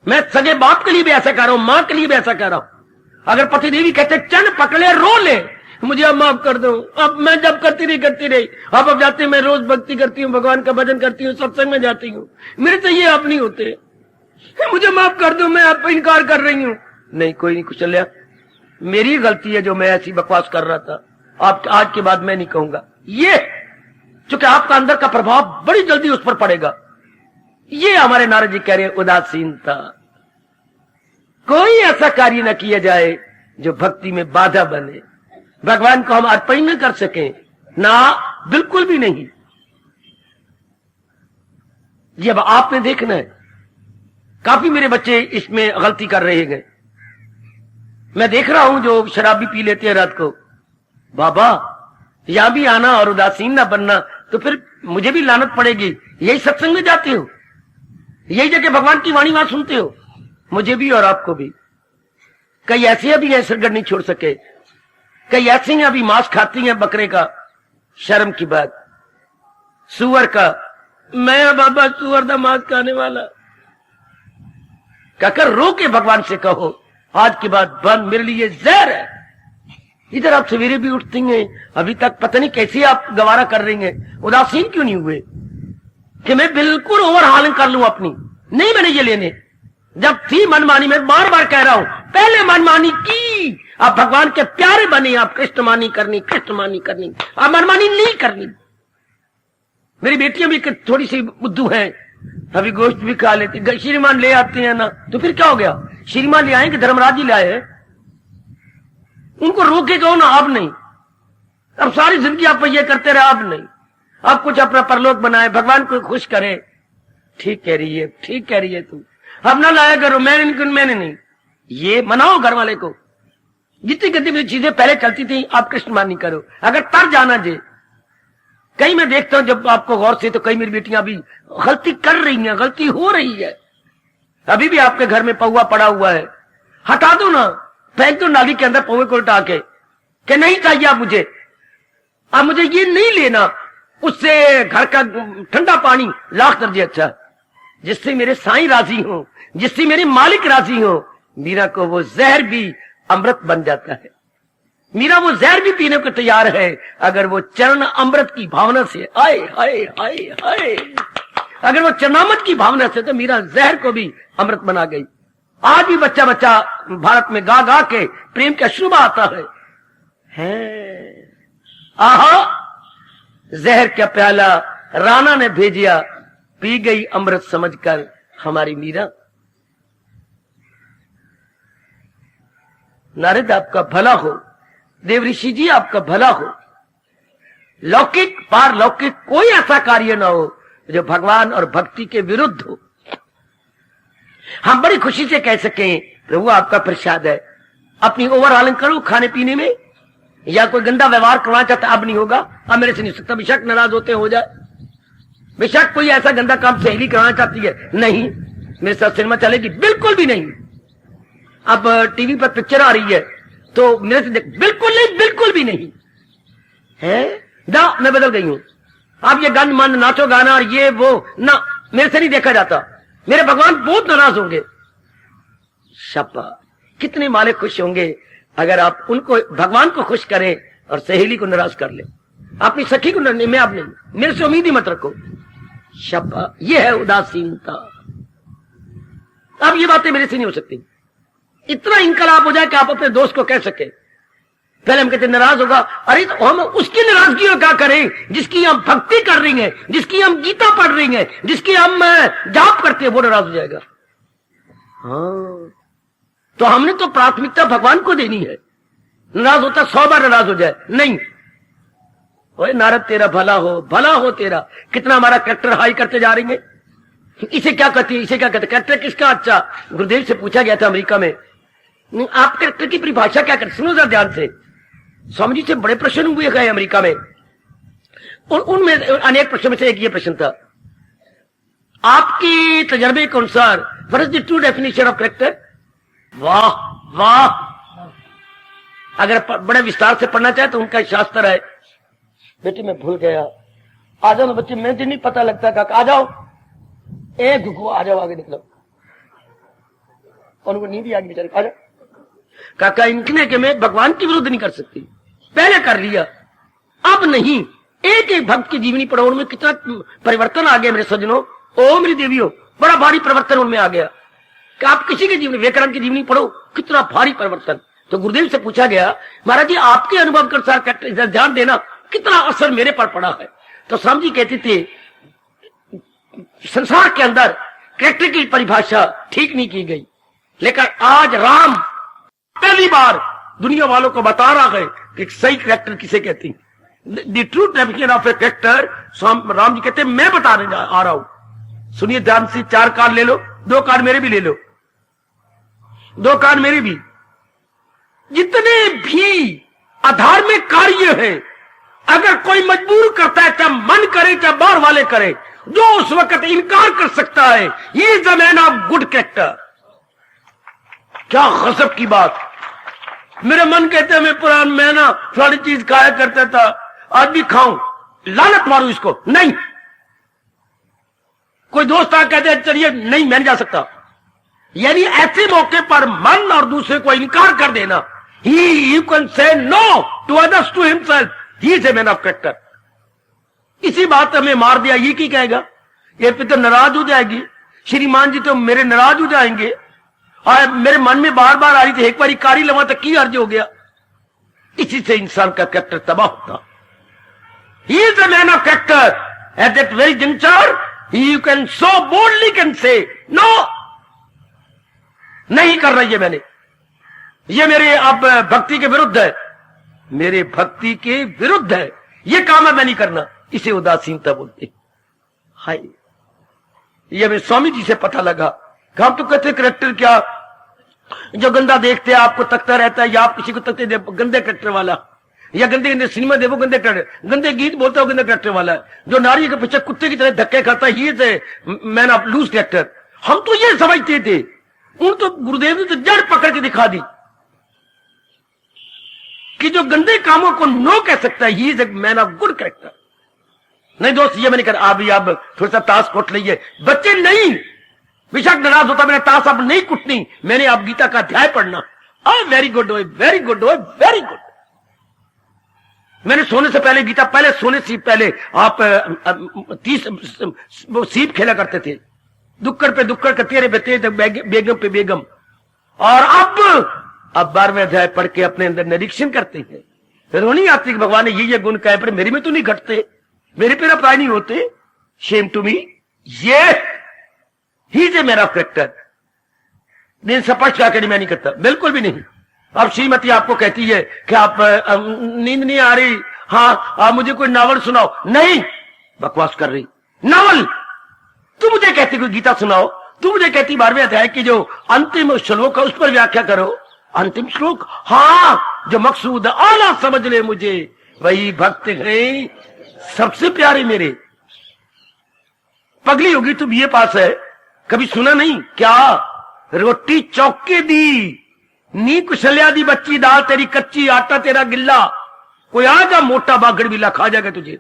Speaker 2: मैं सगे बाप के लिए भी ऐसा कह रहा हूं, मां के लिए भी ऐसा कह रहा हूं। अगर पति देवी कहते चन पकड़े रो ले, मुझे अब माफ कर दो, अब मैं जब करती रही, अब जाती, मैं रोज भक्ति करती हूँ, भगवान का भजन करती हूँ, सत्संग में जाती हूँ, मेरे से ये अब नहीं होते, मुझे माफ कर दो, मैं आप इनकार कर रही हूँ। नहीं, कोई नहीं, कुछ चलिया, मेरी गलती है जो मैं ऐसी बकवास कर रहा था। आप आज के बाद मैं नहीं कहूंगा ये, क्योंकि आपका अंदर का प्रभाव बड़ी जल्दी उस पर पड़ेगा। ये हमारे नारद जी कह रहे हैं, उदासीनता। कोई ऐसा कार्य न किया जाए जो भक्ति में बाधा बने, भगवान को हम अर्पण न कर सकें, ना, बिल्कुल भी नहीं। ये अब आपने देखना है। काफी मेरे बच्चे इसमें गलती कर रहे हैं। मैं देख रहा हूं जो शराबी पी लेते हैं रात को। बाबा, यहां भी आना और उदासीन ना बनना, तो फिर मुझे भी लानत पड़ेगी। यही सत्संग में जाते हो, यही जगह भगवान की वाणी वहां सुनते हो, मुझे भी और आपको भी। कई ऐसे अभी हैं सिरगढ़ नहीं छोड़ सके, कई ऐसे हैं अभी मांस खाती हैं बकरे का, शर्म की बात, सुअर का। मैं बाबा सुअर का मांस खाने वाला कहकर रो के भगवान से कहो, आज के बाद बंद, मेरे लिए जहर है। इधर आप सवेरे भी उठती हैं, अभी तक पता नहीं कैसे आप गवारा कर रही हैं, उदासीन क्यों नहीं हुए कि मैं बिल्कुल ओवरहालिंग कर लूं अपनी? नहीं, मैंने ये लेने, जब थी मनमानी, मैं बार बार कह रहा हूं, पहले मनमानी की, आप भगवान के प्यारे बने, आप कृष्णमानी करनी, आप मनमानी नहीं करनी। मेरी बेटियां भी थोड़ी सी बुद्धू हैं, अभी गोश्त भी खा लेती, श्रीमान ले आते हैं ना, तो फिर क्या हो गया? श्रीमान ले आए कि धर्मराज जी लाए? उनको रोके कहो ना, अब नहीं। अब सारी जिंदगी आप ये करते रहे, अब नहीं। अब कुछ अपना परलोक बनाए, भगवान को खुश करे। ठीक कह रही है तू, अब ना लाया करो, मैंने नहीं। ये मनाओ घर वाले को। जितनी गतिविधि चीजें पहले चलती थी, आप कृष्ण मानी करो, अगर तर जाना जे। कई मैं देखता हूं जब आपको गौर से, तो कई मेरी बेटियां भी गलती कर रही हैं, गलती हो रही है। अभी भी आपके घर में पौवा पड़ा हुआ है, हटा दो ना, फेंक दो नाली के अंदर पौवे को उठा के, कि नहीं चाहिए आप मुझे, अब मुझे ये नहीं लेना। उससे घर का ठंडा पानी लाख दर्जे अच्छा, जिससे मेरे साईं राजी हो, जिससे मेरे मालिक राजी हो। मीरा को वो जहर भी अमृत बन जाता है। मीरा वो जहर भी पीने को तैयार है, अगर वो चरण अमृत की भावना से, आए हाय हाय हाय, अगर वो चरणामृत की भावना से, तो मीरा जहर को भी अमृत बना गई। आज भी बच्चा बच्चा भारत में गा गा के प्रेम का शुभ आता है। आहा, जहर का प्याला राणा ने भेजिया, पी गई अमृत समझकर हमारी मीरा। नारद आपका भला हो, देव ऋषि जी आपका भला हो। लौकिक पारलौकिक कोई ऐसा कार्य ना हो जो भगवान और भक्ति के विरुद्ध हो। हम बड़ी खुशी से कह सकें, प्रभु आपका प्रसाद है। अपनी ओवरऑलिंग करो खाने पीने में, या कोई गंदा व्यवहार करना चाहता, अब नहीं होगा, अब मेरे से नहीं सकता। बेशक नाराज होते हो जाए, बेशक कोई ऐसा गंदा काम सहेली कराना चाहती है, नहीं, मेरे साथ सिनेमा चलेगी, बिल्कुल भी नहीं। अब टीवी पर पिक्चर आ रही है तो मेरे से देख, बिल्कुल नहीं, बिल्कुल भी नहीं है। ना, मैं बदल गई हूं। अब ये गंद मंद नाचो गाना और ये वो ना, मेरे से नहीं देखा जाता। मेरे भगवान बहुत नाराज होंगे। शपा, कितने मालिक खुश होंगे अगर आप उनको, भगवान को खुश करें और सहेली को नाराज कर ले, अपनी सखी को नहीं, मैं आप नहीं, मेरे से उम्मीद ही मत रखो। शपा, ये है उदासीनता। अब ये बातें मेरे से नहीं हो सकती। इतना इनकलाब हो जाए कि आप अपने दोस्त को कह सके। पहले हम कहते नाराज होगा, अरे तो हम उसकी नाराजगी को क्या करें जिसकी हम भक्ति कर रही हैं, जिसकी हम गीता पढ़ रही हैं, जिसकी हम जाप करते हैं, वो नाराज हो जाएगा। हाँ, तो हमने तो प्राथमिकता भगवान को देनी है। नाराज होता 100 बार नाराज हो जाए, नहीं, ओए नारद तेरा भला हो तेरा। कितना हमारा कैरेक्टर हाई करते जा रही है। इसे क्या कहती है, इसे क्या कहते, कैरेक्टर किसका अच्छा। गुरुदेव से पूछा गया था अमेरिका में, आप कैरेक्टर की परिभाषा क्या करते, सुनो जरा ध्यान से। स्वामी जी से बड़े प्रश्न हुए गए अमेरिका में, उनमें अनेक प्रश्नों में से एक ये प्रश्न था, आपके तजर्बे के अनुसार what is the true definition of character. वाह वाह, अगर बड़े विस्तार से पढ़ना चाहे तो उनका शास्त्र है। बेटी मैं भूल गया, आ जाओ ना बच्चे, मैं तो नहीं पता लगता काका, आ जाओ, एक घुको, आ जाओ आगे निकलो। और उनको नींद भी आ गई बेचारी, आ जाओ। काका इनकने के मैं भगवान के विरुद्ध नहीं कर सकती, पहले कर लिया अब नहीं। एक एक भक्त की जीवनी पढ़ो, उनमें कितना परिवर्तन आ गया मेरे सज्जनों। ओ मेरी देवियों, बड़ा भारी परिवर्तन उनमें आ गया कि आप किसी की जीवनी, विवेकानंद की जीवनी पढ़ो, कितना भारी परिवर्तन। तो गुरुदेव से पूछा गया, महाराज जी आपके अनुभव के अनुसार ध्यान देना, कितना असर मेरे पर पड़ा है। तो स्वामी जी कहते थे, संसार के अंदर कैरेक्टर की परिभाषा ठीक नहीं की गई, लेकिन आज राम पहली बार दुनिया वालों को बता रहा है कि सही कैरेक्टर किसे कहती है। The true definition of a character Ram ji कहते हैं, मैं बताने आ रहा हूं, सुनिए ध्यान से। 4 कार्ड ले लो, 2 कार्ड मेरे भी ले लो, 2 कार्ड मेरे भी। जितने भी अधार्मिक कार्य है, अगर कोई मजबूर करता है, चाहे मन करे चाहे बाहर वाले करे, जो उस वक्त इनकार कर सकता है, ये is the man of good character. क्या गजब की बात। मेरे मन कहते हैं, मैं पुरान मैं ना थोड़ी चीज खाया करता था, आज भी खाऊं, लानत मारूं इसको, नहीं। कोई दोस्त आ कहते हैं चलिए, नहीं मैं नहीं जा सकता। यानी ऐसे मौके पर मन और दूसरे को इनकार कर देना, he you can say no to others to himself, he is a man of character. इसी बात हमें मार दिया, ये की कहेगा, ये पिता नाराज हो जाएगी, श्रीमान जी तो मेरे नाराज हो जाएंगे, और मेरे मन में बार बार आ रही थी, एक बार कारी लवा तक की अर्ज हो गया। इसी से इंसान का कैरेक्टर तबाह होता। He is the man of character. At that very juncture you can so boldly can say no, नहीं कर रही है मैंने, ये मेरे अब भक्ति के विरुद्ध है, मेरे भक्ति के विरुद्ध है, ये काम है मैं नहीं करना। इसे उदासीनता बोलते। हाय, ये हमें स्वामी जी से पता लगा। हम तो कहते कैरेक्टर क्या, जो गंदा देखते आपको तकता रहता है, या आप किसी को तकते गंदे कैरेक्टर वाला, या गंदे गंदे सिनेमा देखो गंदे कैरेक्टर, गंदे गीत बोलता हो गंदे कैरेक्टर वाला है, जो नारी के पीछे कुत्ते की तरह धक्के खाता है, ये से मैन ऑफ लूज कैरेक्टर। हम तो ये समझते थे, उन तो गुरुदेव ने तो जड़ पकड़ के दिखा दी कि जो गंदे कामों को नो कह सकता है, ही is a man of good character. नहीं दोस्त, ये मैंने कहा, अभी आप थोड़ा सा ताश कुट लीजिए। बच्चे नहीं, बेशक नाराज होता, मैंने ताश अब नहीं कुटनी, मैंने अब गीता का अध्याय पढ़ना। Very good, very good, very good. मैंने सोने से पहले गीता, पहले सोने से पहले आप 30 सीप खेला करते थे, दुक्कड़ पे दुक्कड़ करते रहे, बेगम पे बेगम। और अब 12वें अध्याय पढ़ के अपने अंदर निरीक्षण करते हैं, फिर वो नहीं आती कि भगवान ने ये गुण कहे, पर मेरे में तो नहीं घटते, मेरे पे अप्लाई नहीं होते। शेम टू मी, ये ही is a man of character. दिन स्पष्ट करके मैं नहीं करता, बिल्कुल भी नहीं। अब श्रीमती आपको कहती है कि आप नींद नहीं आ रही, हाँ आप मुझे कोई नावल सुनाओ, नहीं, बकवास कर रही। नावल तू मुझे कहती कोई गीता सुनाओ, तू मुझे कहती 12वें अध्याय की जो अंतिम श्लोक है उस पर व्याख्या करो। अंतिम श्लोक, हाँ, जो मकसूद आला समझ ले मुझे, वही भक्त है सबसे प्यारे मेरे। पगली होगी तू बीए पास है, कभी सुना नहीं क्या? रोटी चौके दी, नी कुशल्या दी बच्ची दाल तेरी कच्ची, आटा तेरा गिल्ला, कोई आजा मोटा बागड़ बिला खा जाएगा तुझे।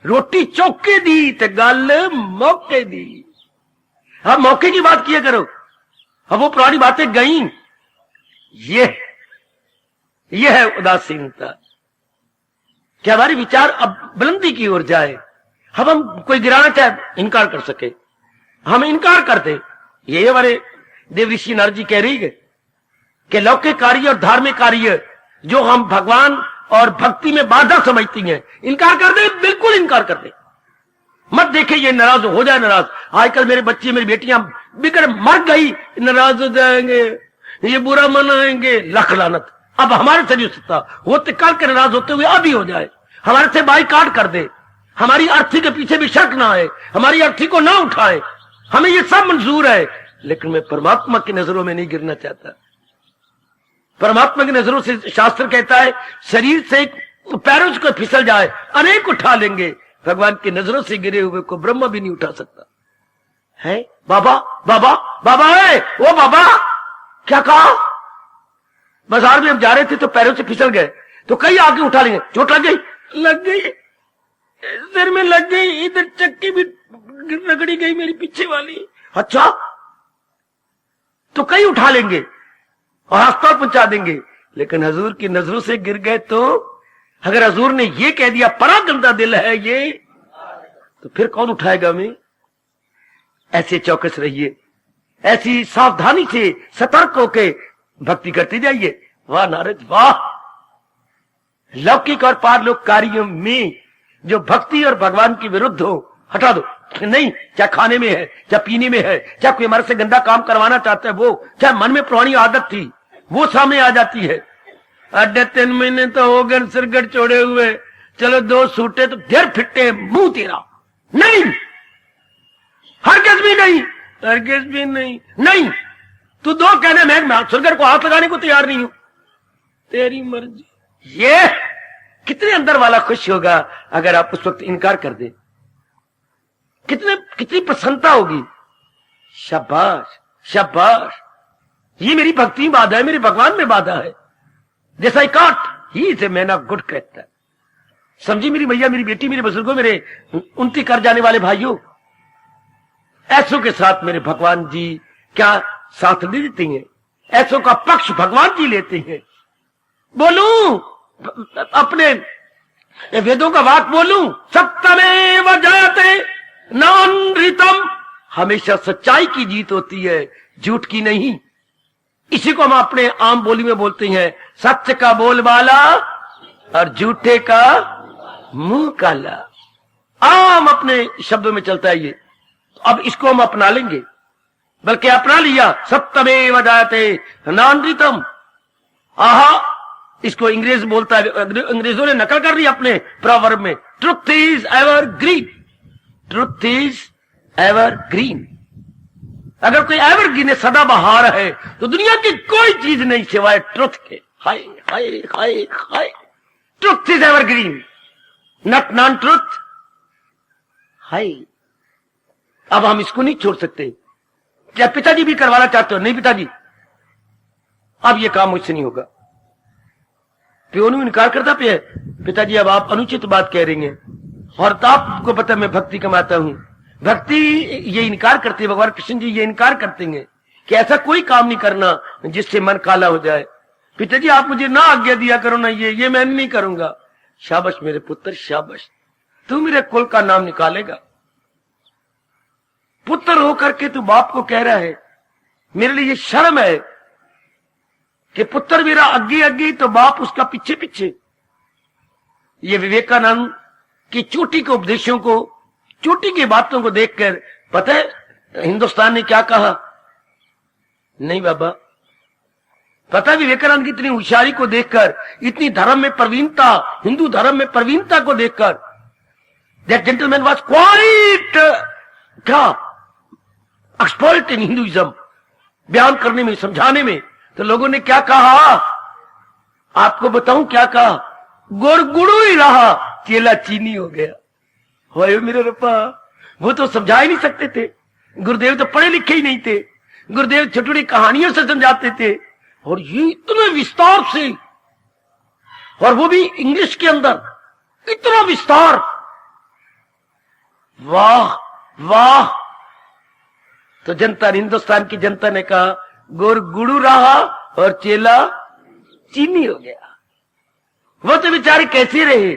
Speaker 2: रोटी चौके दी ते गल मौके दी। अब मौके की बात किया करो, अब वो पुरानी बातें गई। ये है उदासीनता। क्या हमारे विचार अब बुलंदी की ओर जाए, हम कोई गिराना चाहे इनकार कर सके, हम इनकार करते। ये हमारे देव ऋषि नारद जी कह रही है कि लौकिक कार्य और धार्मिक कार्य जो हम भगवान और भक्ति में बाधा समझती हैं, इनकार कर दे, बिल्कुल इनकार कर दे। मत देखे ये नाराज हो जाए, नाराज। आजकल मेरे बच्चे मेरी बेटियां बिगड़ मर गई, नाराज हो जाएंगे, ये बुरा मनाएंगे, लख लानत। अब हमारे से नहीं हो सकता, होते कल के नाराज होते हुए अभी हो जाए। हमारे से बाइकाट कर दे, हमारी अर्थी के पीछे भी शक ना आए, हमारी अर्थी को ना उठाए, हमें ये सब मंजूर है, लेकिन मैं परमात्मा की नजरों में नहीं गिरना चाहता। परमात्मा की नजरों से शास्त्र कहता है शरीर से पैरों से कोई फिसल जाए अनेक उठा लेंगे, भगवान की नजरों से गिरे हुए को ब्रह्म भी नहीं उठा सकता है। बाबा बाबा बाबा है वो, बाबा क्या कहा? बाजार में हम जा रहे थे तो पैरों से फिसल गए, तो कई आके उठा लेंगे, चोट लग गई, लग गई, सिर में लग गई, इधर चक्की भी रगड़ी गई मेरी पीछे वाली। अच्छा, तो कई उठा लेंगे और अस्पताल पहुंचा देंगे, लेकिन हजूर की नजरों से गिर गए तो अगर हजूर ने ये कह दिया बड़ा गंदा दिल है ये, तो फिर कौन उठाएगा हमें? ऐसे चौकस रहिए, ऐसी सावधानी से सतर्क होके भक्ति करते जाइए। वाह नारद वाह, लौकिक और पारलौकिक कार्यों में जो भक्ति और भगवान के विरुद्ध हो हटा दो। नहीं, चाहे खाने में है, चाहे पीने में है, चाहे कोई हमारे से गंदा काम करवाना चाहता है वो, चाहे मन में पुरानी आदत थी वो सामने आ जाती है। अड्डे 3 महीने तो हो गए सिरगट छोड़े हुए, चलो 2 सूटे तो देर फिट्टे मुंह तेरा। नहीं, हरगिज़ भी नहीं, हरगिज़ भी नहीं, नहीं, तू 2 कहने मैं सिरगट को हाथ लगाने को तैयार नहीं हूं, तेरी मर्जी। ये कितने अंदर वाला खुश होगा अगर आप उस वक्त इनकार कर दे, कितनी प्रसन्नता होगी। शाबाश शाबाश, ये मेरी भक्ति में बाधा है, मेरे भगवान में बाधा है। जैसा ही काट ही से मैना गुड कहता है। समझी मेरी भैया, मेरी बेटी, मेरे बुजुर्गों, मेरे उनती कर जाने वाले भाइयों, ऐसों के साथ मेरे भगवान जी क्या साथ दे देते हैं, ऐसों का पक्ष भगवान जी लेते हैं। बोलूं अपने वेदों का बात बोलूं, सत्यमेव जयते नानृतम, हमेशा सच्चाई की जीत होती है, झूठ की नहीं। इसी को हम अपने आम बोली में बोलते हैं, सत्य का बोलबाला और झूठे का मुंह काला। आम अपने शब्दों में चलता है ये, अब इसको हम अपना लेंगे, बल्कि अपना लिया। सत्यमेव जयते नानृतम, आहा, इसको अंग्रेज बोलता है, अंग्रेजों ने नकल कर ली अपने प्रॉवर्ब में, truth is ever green, truth is ever green. अगर कोई एवर ग्रीन है, सदाबहार है, तो दुनिया की कोई चीज नहीं सिवाय ट्रुथ के। Hi hi hi hi, truth is ever green, not non truth. Hi, अब हम इसको नहीं छोड़ सकते। क्या पिताजी भी करवाना चाहते हो? नहीं पिताजी, अब ये काम मुझसे नहीं होगा। प्योनू इनकार करता पे, पिताजी अब आप अनुचित बात कह रही हैं, और तो आपको पता मैं भक्ति कमाता हूं। भक्ति ये इनकार करती है, भगवान कृष्ण जी ये इनकार करते हैं कि ऐसा कोई काम नहीं करना जिससे मन काला हो जाए। पिताजी आप मुझे ना आज्ञा दिया करो ना, ये मैं नहीं करूंगा। शाबाश मेरे पुत्र शाबाश, तू मेरे कुल का नाम निकालेगा। पुत्र होकर के तू बाप को कह रहा है, मेरे लिए ये शर्म है कि पुत्र मेरा आगे आगे तो बाप उसका पीछे पीछे। ये विवेकानंद की चोटी के उपदेशों को, चोटी की बातों को देखकर पता है हिंदुस्तान ने क्या कहा? नहीं बाबा, पता है विवेकानंद की इतनी होशियारी को देखकर, इतनी धर्म में प्रवीणता, हिंदू धर्म में प्रवीणता को देखकर, दैट जेंटलमैन वाज क्वाइट क्या एक्सपर्ट इन हिंदुइज्म, बयान करने में, समझाने में। तो लोगों ने क्या कहा, आपको बताऊं क्या कहा? गुड़गुड़ू ही रहा, चेला चीनी हो गया। होए मेरे रब्बा, वो तो समझा ही नहीं सकते थे। गुरुदेव तो पढ़े लिखे ही नहीं थे, गुरुदेव छोटी छोटी कहानियों से समझाते थे, और ये इतने विस्तार से, और वो भी इंग्लिश के अंदर, इतना विस्तार। वाह वाह। तो जनता, हिंदुस्तान की जनता ने कहा गुड़गुड़ू रहा और चेला चीनी हो गया। वो तो बेचारे कैसे रहे,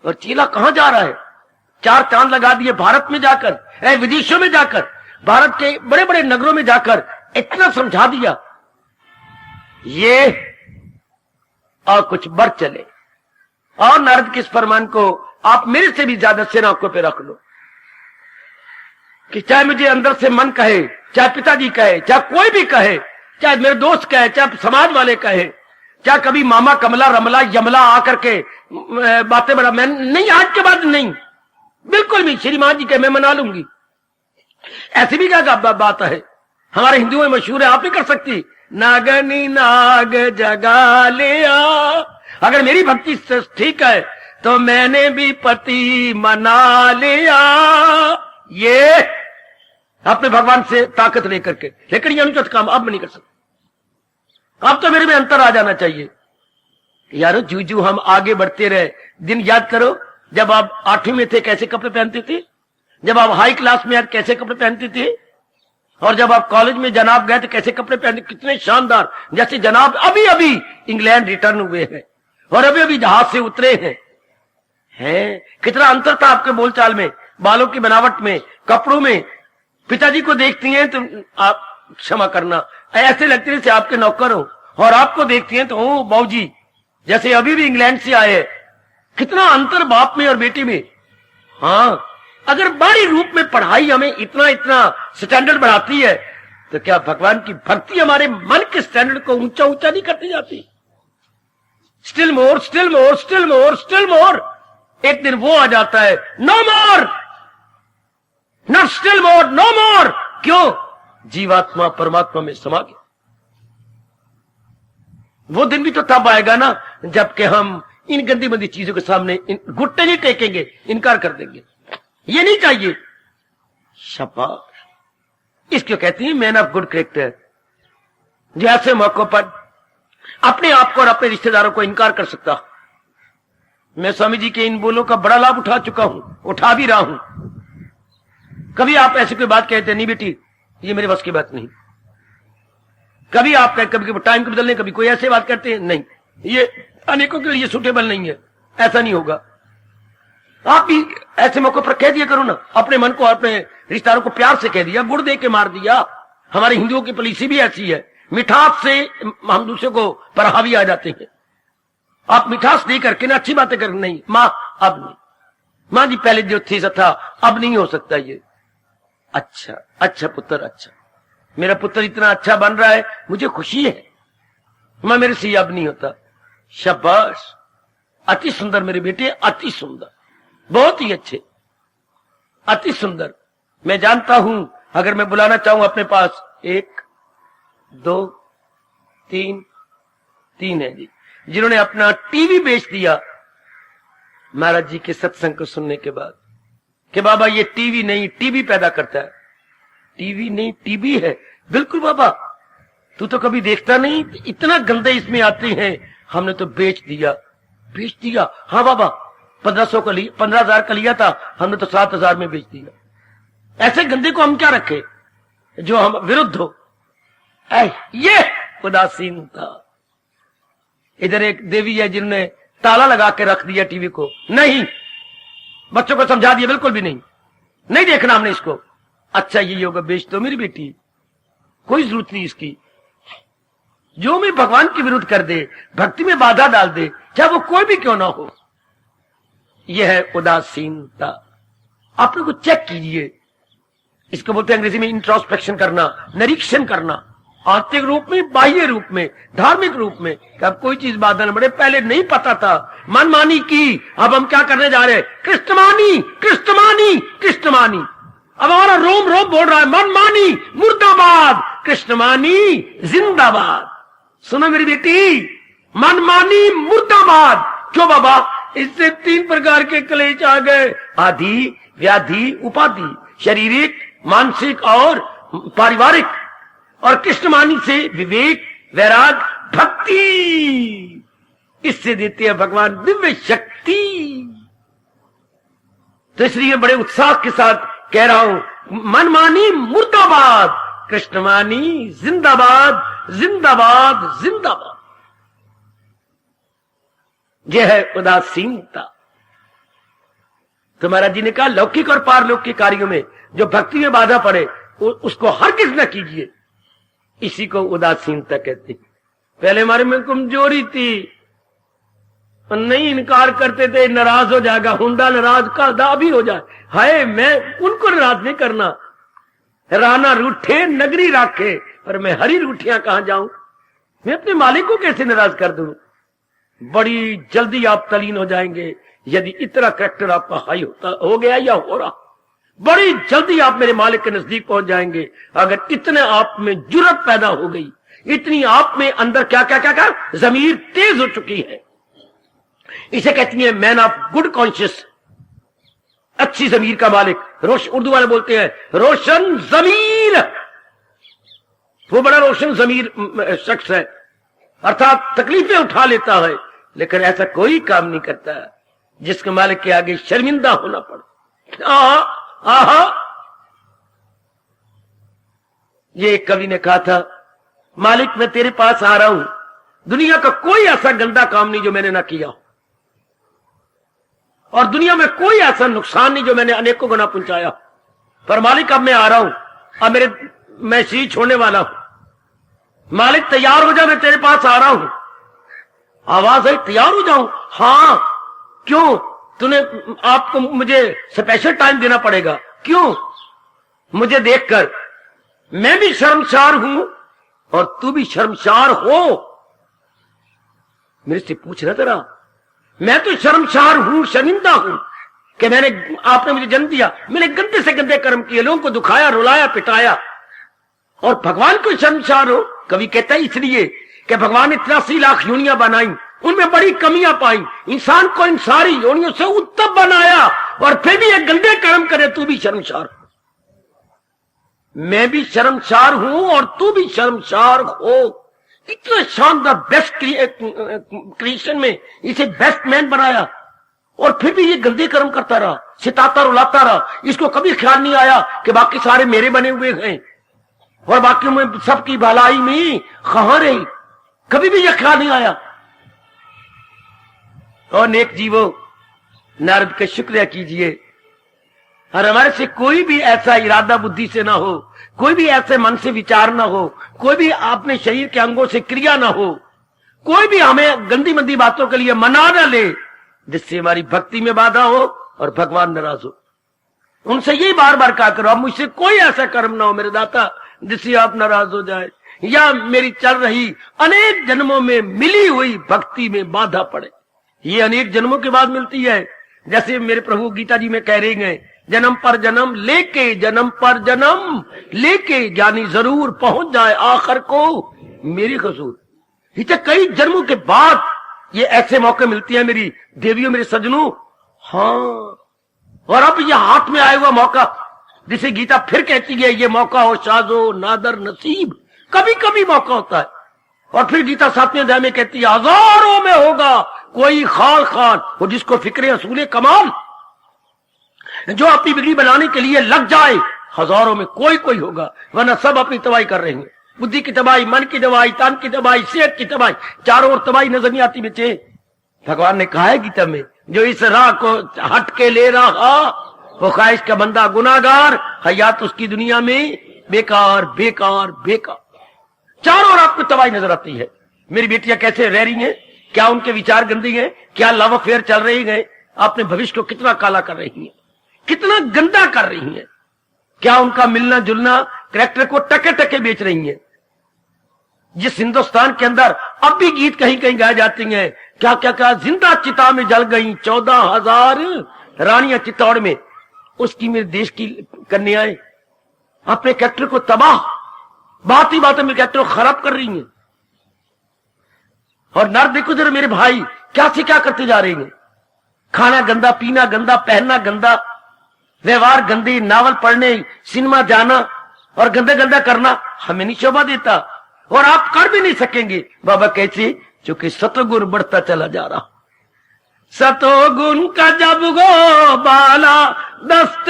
Speaker 2: और चेला कहां जा रहा है? 4 चांद लगा दिए भारत में जाकर, विदेशों में जाकर, भारत के बड़े बड़े नगरों में जाकर इतना समझा दिया। ये और कुछ बढ़ चले, और नारद के इस फरमान को आप मेरे से भी ज्यादा सिर आंखों पे रख लो कि चाहे मुझे अंदर से मन कहे, चाहे पिताजी कहे, चाहे कोई भी कहे, चाहे मेरे दोस्त कहे, चाहे समाज वाले कहे, क्या कभी मामा कमला रमला यमला आकर के बातें बड़ा, मैं नहीं, आज के बाद नहीं, बिल्कुल भी। श्रीमान जी के मैं मना लूंगी, ऐसी भी क्या बात है, हमारे हिंदुओं में मशहूर है, आप नहीं कर सकती। नागनी नाग जगा लिया, अगर मेरी भक्ति ठीक है तो मैंने भी पति मना लिया। ये अपने भगवान से ताकत लेकर के, लेकिन ये अनुचित काम अब मैं नहीं कर सकता। अब तो मेरे में अंतर आ जाना चाहिए। यारो जू हम आगे बढ़ते रहे, दिन याद करो जब आप 8वीं में थे कैसे कपड़े पहनते थे, जब आप हाई क्लास में कैसे कपड़े पहनते थे, और जब आप कॉलेज में जनाब गए तो कैसे कपड़े पहनते, कितने शानदार। जैसे जनाब अभी अभी इंग्लैंड रिटर्न हुए हैं और अभी अभी जहाज से उतरे हैं। कितना अंतर था आपके बोलचाल में, बालों की बनावट में, कपड़ों में। पिताजी को देखती हैं तो आप क्षमा करना ऐसे लगते हैं जैसे आपके नौकर हो, और आपको देखती हैं तो ओ बाबूजी जैसे अभी भी इंग्लैंड से आए। कितना अंतर बाप में और बेटी में। हाँ, अगर बाहरी रूप में पढ़ाई हमें इतना इतना स्टैंडर्ड बढ़ाती है तो क्या भगवान की भक्ति हमारे मन के स्टैंडर्ड को ऊंचा ऊंचा नहीं करती जाती? Still more, still more, still more, still more. एक दिन वो आ जाता है, no more, not still more, no more. क्यों? जीवात्मा परमात्मा में समा गया। वो दिन भी तो तब आएगा ना जबकि हम इन गंदी मंदी चीजों के सामने घुटने नहीं टेकेंगे, इनकार कर देंगे। ये नहीं चाहिए। शाबाश, इसको कहती है मैन ऑफ गुड कैरेक्टर। जो ऐसे मौकों पर अपने आप को और अपने रिश्तेदारों को इनकार कर सकता। मैं स्वामी जी के इन बोलों का बड़ा लाभ उठा चुका हूं, उठा भी रहा हूं। कभी आप ऐसी कोई बात कहते नहीं बेटी ये मेरे बस की बात नहीं। कभी आप कभी टाइम को बदलने, कभी कोई ऐसी बात करते हैं नहीं, ये अनेकों के लिए सूटेबल नहीं है, ऐसा नहीं होगा। आप भी ऐसे मौकों पर कह दिया करो ना, अपने मन को, अपने रिश्तेदारों को प्यार से कह दिया, गुड़ दे के मार दिया। हमारे हिंदुओं की पॉलिसी भी ऐसी है, मिठास से हम दूसरे को पर हावी आ जाते हैं। आप मिठास दे करके ना अच्छी बातें कर, नहीं माँ अब नहीं, माँ जी पहले जो थी था अब नहीं हो सकता ये। अच्छा अच्छा पुत्र, अच्छा मेरा पुत्र इतना अच्छा बन रहा है, मुझे खुशी है। माँ मेरे से अब नहीं होता। शाबाश, अति सुंदर मेरे बेटे, अति सुंदर, बहुत ही अच्छे, अति सुंदर। मैं जानता हूं अगर मैं बुलाना चाहूं अपने पास 1 2 3 है जी, जिन्होंने अपना टीवी बेच दिया महाराज जी के सत्संग को सुनने के बाद कि बाबा ये टीवी नहीं, टीवी पैदा करता है। टीवी नहीं, टीवी है। बिल्कुल बाबा, तू तो कभी देखता नहीं, इतना गंदे इसमें आते हैं, हमने तो बेच दिया। बेच दिया? हाँ बाबा, 15,000 का लिया था, हमने तो 7,000 में बेच दिया। ऐसे गंदे को हम क्या रखे जो हम विरुद्ध हो? ये उदासीनता। इधर एक देवी है जिन्होंने ताला लगा के रख दिया टीवी को, नहीं, बच्चों को समझा दिया बिल्कुल भी नहीं, नहीं देखना हमने इसको। अच्छा ये योगा बेच दो मेरी बेटी, कोई जरूरत नहीं इसकी। जो मैं भगवान के विरुद्ध कर दे, भक्ति में बाधा डाल दे, चाहे वो कोई भी क्यों ना हो, यह है उदासीनता। अपने को चेक कीजिए। इसको बोलते हैं अंग्रेजी में इंट्रोस्पेक्शन करना, निरीक्षण करना, आंतरिक रूप में, बाह्य रूप में, धार्मिक रूप में। कि अब कोई चीज बाधा न बढ़े, पहले नहीं पता था, मनमानी की, अब हम क्या करने जा रहे हैं? कृष्णमानी, कृष्णमानी, कृष्णमानी। अब हमारा रोम रोम बोल रहा है मनमानी मुर्दाबाद, कृष्णमानी जिंदाबाद। सुनो मेरी बेटी, मनमानी मुर्दाबाद। क्यों बाबा? इससे 3 प्रकार के क्लेश आ गए, आदि, व्याधि, उपाधि, शारीरिक, मानसिक और पारिवारिक। और कृष्णमानी से विवेक, वैराग, भक्ति, इससे देते हैं भगवान दिव्य शक्ति। तो इसलिए बड़े उत्साह के साथ कह रहा हूं, मनमानी मुर्दाबाद, कृष्णमानी जिंदाबाद, जिंदाबाद, जिंदाबाद। यह है उदासीनता। तो महाराज जी ने कहा लौकिक और पारलौकिक कार्यों में जो भक्ति में बाधा पड़े उसको हरगिज न कीजिए। इसी को उदासीनता कहते। पहले हमारे में कमजोरी थी, नहीं इनकार करते थे, नाराज हो जाएगा, हुंडा नाराज का भी हो जाए, हाय मैं उनको नाराज नहीं करना। राना रूठे नगरी राखे, पर मैं हरी रूठियां कहां जाऊं? मैं अपने मालिक को कैसे नाराज कर दूं? बड़ी जल्दी आप तलीन हो जाएंगे यदि इतना करैक्टर आपका हाई हो गया या हो रहा। बड़ी जल्दी आप मेरे मालिक के नजदीक पहुंच जाएंगे अगर इतने आप में जुर्रत पैदा हो गई, इतनी आप में अंदर क्या क्या क्या क्या जमीर तेज हो चुकी है। इसे कहती है मैन ऑफ गुड कॉन्शियस, अच्छी जमीर का मालिक। उर्दू वाले बोलते हैं रोशन जमीर, वो बड़ा रोशन जमीर शख्स है, अर्थात तकलीफें उठा लेता है लेकिन ऐसा कोई काम नहीं करता जिसके मालिक के आगे शर्मिंदा होना पड़े। आहा, ये एक कवि ने कहा था, मालिक मैं तेरे पास आ रहा हूं, दुनिया का कोई ऐसा गंदा काम नहीं जो मैंने ना किया हो, और दुनिया में कोई ऐसा नुकसान नहीं जो मैंने अनेकों को ना पहुंचाया, पर मालिक अब मैं आ रहा हूं, अब मैं शरीर छोड़ने वाला हूं। मालिक तैयार हो जा, मैं तेरे पास आ रहा हूं। आवाज है तैयार हो जाऊं? हां। क्यों? तूने आपको मुझे स्पेशल टाइम देना पड़ेगा। क्यों? मुझे देखकर मैं भी शर्मसार हूं और तू भी शर्मसार हो। मेरे से पूछ रहा तेरा, मैं तो शर्मसार हूं, शर्मिंदा हूं कि आपने मुझे जन्म दिया, मैंने गंदे से गंदे कर्म किए, लोगों को दुखाया, रुलाया, पिटाया, और भगवान को शर्मसार हो। कवि कहता है इसलिए कि भगवान ने 83 लाख योनियां बनाई, उनमें बड़ी कमियां पाई, इंसान को इन सारी योनियों से उत्तम बनाया, और फिर भी एक गंदे कर्म करे, तू भी शर्मसार हो। मैं भी शर्मसार हूं और तू भी शर्मसार हो। इतना शानदार बेस्ट क्रिएशन में इसे बेस्ट मैन बनाया, और फिर भी ये गंदे कर्म करता रहा, सिताता रुलाता रहा। इसको कभी ख्याल नहीं आया कि बाकी सारे मेरे बने हुए हैं और बाकी में सबकी भलाई में कहां रही, कभी भी यह ख्याल नहीं आया। और नेक जीवो, नारद का शुक्रिया कीजिए, और हमारे से कोई भी ऐसा इरादा बुद्धि से ना हो, कोई भी ऐसे मन से विचार ना हो, कोई भी अपने शरीर के अंगों से क्रिया ना हो, कोई भी हमें गंदी मंदी बातों के लिए मना ना ले जिससे हमारी भक्ति में बाधा हो और भगवान नाराज हो। उनसे यही बार बार कहा करो, अब मुझसे कोई ऐसा कर्म ना हो मेरे दाता जिससे आप नाराज हो जाए, या मेरी चल रही अनेक जन्मों में मिली हुई भक्ति में बाधा पड़े। ये अनेक जन्मों के बाद मिलती है, जैसे मेरे प्रभु गीता जी में कह रहे हैं, जन्म पर जन्म लेके, जन्म पर जन्म लेके ज्ञानी जरूर पहुंच जाए आखिर को मेरी कसूर। इसे कई जन्मों के बाद ये ऐसे मौके मिलती है मेरी देवियों, मेरे सजनों। हाँ, और अब ये हाथ में आया हुआ मौका, जिसे गीता फिर कहती है ये मौका हो शाजो नादर नसीब, कभी कभी मौका होता है। और फिर गीता 7वें अध्याय में कहती है हजारों में होगा कोई खाल खान, और जिसको फिक्रे असूले कमाल, जो अपनी बिगड़ी बनाने के लिए लग जाए, हजारों में कोई कोई होगा, वरना सब अपनी तबाही कर रहे हैं। बुद्धि की तबाही, मन की तबाही, तन की तबाही, सेहत की तबाही, चारों ओर तबाही नजर नहीं आती बच्चे। भगवान ने कहा है गीता में, जो इस राह को हट के ले रहा वो ख्वाहिश का बंदा गुनाहगार, हयात उसकी दुनिया में बेकार बेकार बेकार। चारों ओर आपको तबाही नजर आती है। मेरी बेटियां कैसे रह रही हैं, क्या उनके विचार गंदे हैं, क्या लव अफेयर चल रही है, अपने भविष्य को कितना काला कर रही हैं, कितना गंदा कर रही हैं, क्या उनका मिलना जुलना कैरेक्टर को टके टके बेच रही हैं। जिस हिंदुस्तान के अंदर अब भी गीत कहीं कहीं गाए जाते हैं, क्या क्या क्या जिंदा चिता में जल गई 14,000 रानियां चित्तौड़ में, उसकी मेरे देश की कन्याएं अपने कैरेक्टर को तबाह, बात ही बात में कैरेक्टर को खराब कर रही हैं। और नर देखो जरा मेरे भाई क्या से क्या करते जा रहे हैं, खाना गंदा, पीना गंदा, पहनना गंदा, व्यवहार गंदे, नावल पढ़ने, सिनेमा जाना और गंदा गंदा करना हमें नहीं शोभा देता, और आप कर भी नहीं सकेंगे। बाबा कैसे? क्योंकि सतोगुण बढ़ता चला जा रहा। सतोगुण का जब गो बाला दस्त,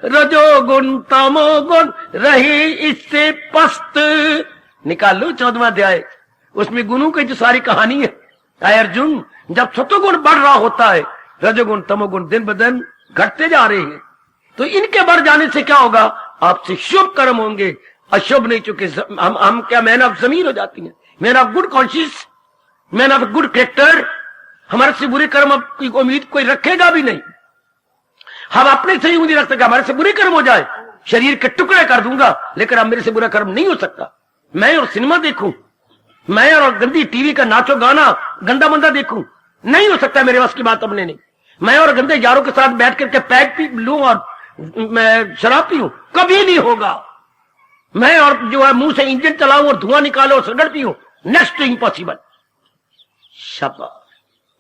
Speaker 2: रजोगुण तमोगुण रही इससे पस्त। निकाल लो 14वां अध्याय, उसमें गुणों की जो सारी कहानी है। आय अर्जुन, जब सतोगुण बढ़ रहा होता है, रजोगुण तमोगुण दिन ब दिन घटते जा रहे हैं, तो इनके बढ़ जाने से क्या होगा? आपसे शुभ कर्म होंगे, अशुभ नहीं। चुके हम क्या मैन ऑफ जमीर हो जाती हैं, man of good conscious, man of good character. हमारे से बुरे कर्म की उम्मीद कोई रखेगा भी नहीं। हम अपने से ही उम्मीद रख सकते, हमारे से बुरे कर्म हो जाए शरीर के टुकड़े कर दूंगा, लेकिन अब मेरे से बुरा कर्म नहीं हो सकता। मैं और सिनेमा देखूं, मैं और गंदी टीवी का नाचो गाना गंदा मंदा देखूं, नहीं हो सकता मेरे बस की बात अपने नहीं। मैं और गंदे यारों के साथ बैठ करके पैक पी लूं और मैं शराब पीऊं, कभी नहीं होगा। मैं और जो है मुंह से इंजन चलाऊं और धुआं निकालो और सिगरेट पीऊं, नेक्स्ट टू इम्पॉसिबल। शाबाश।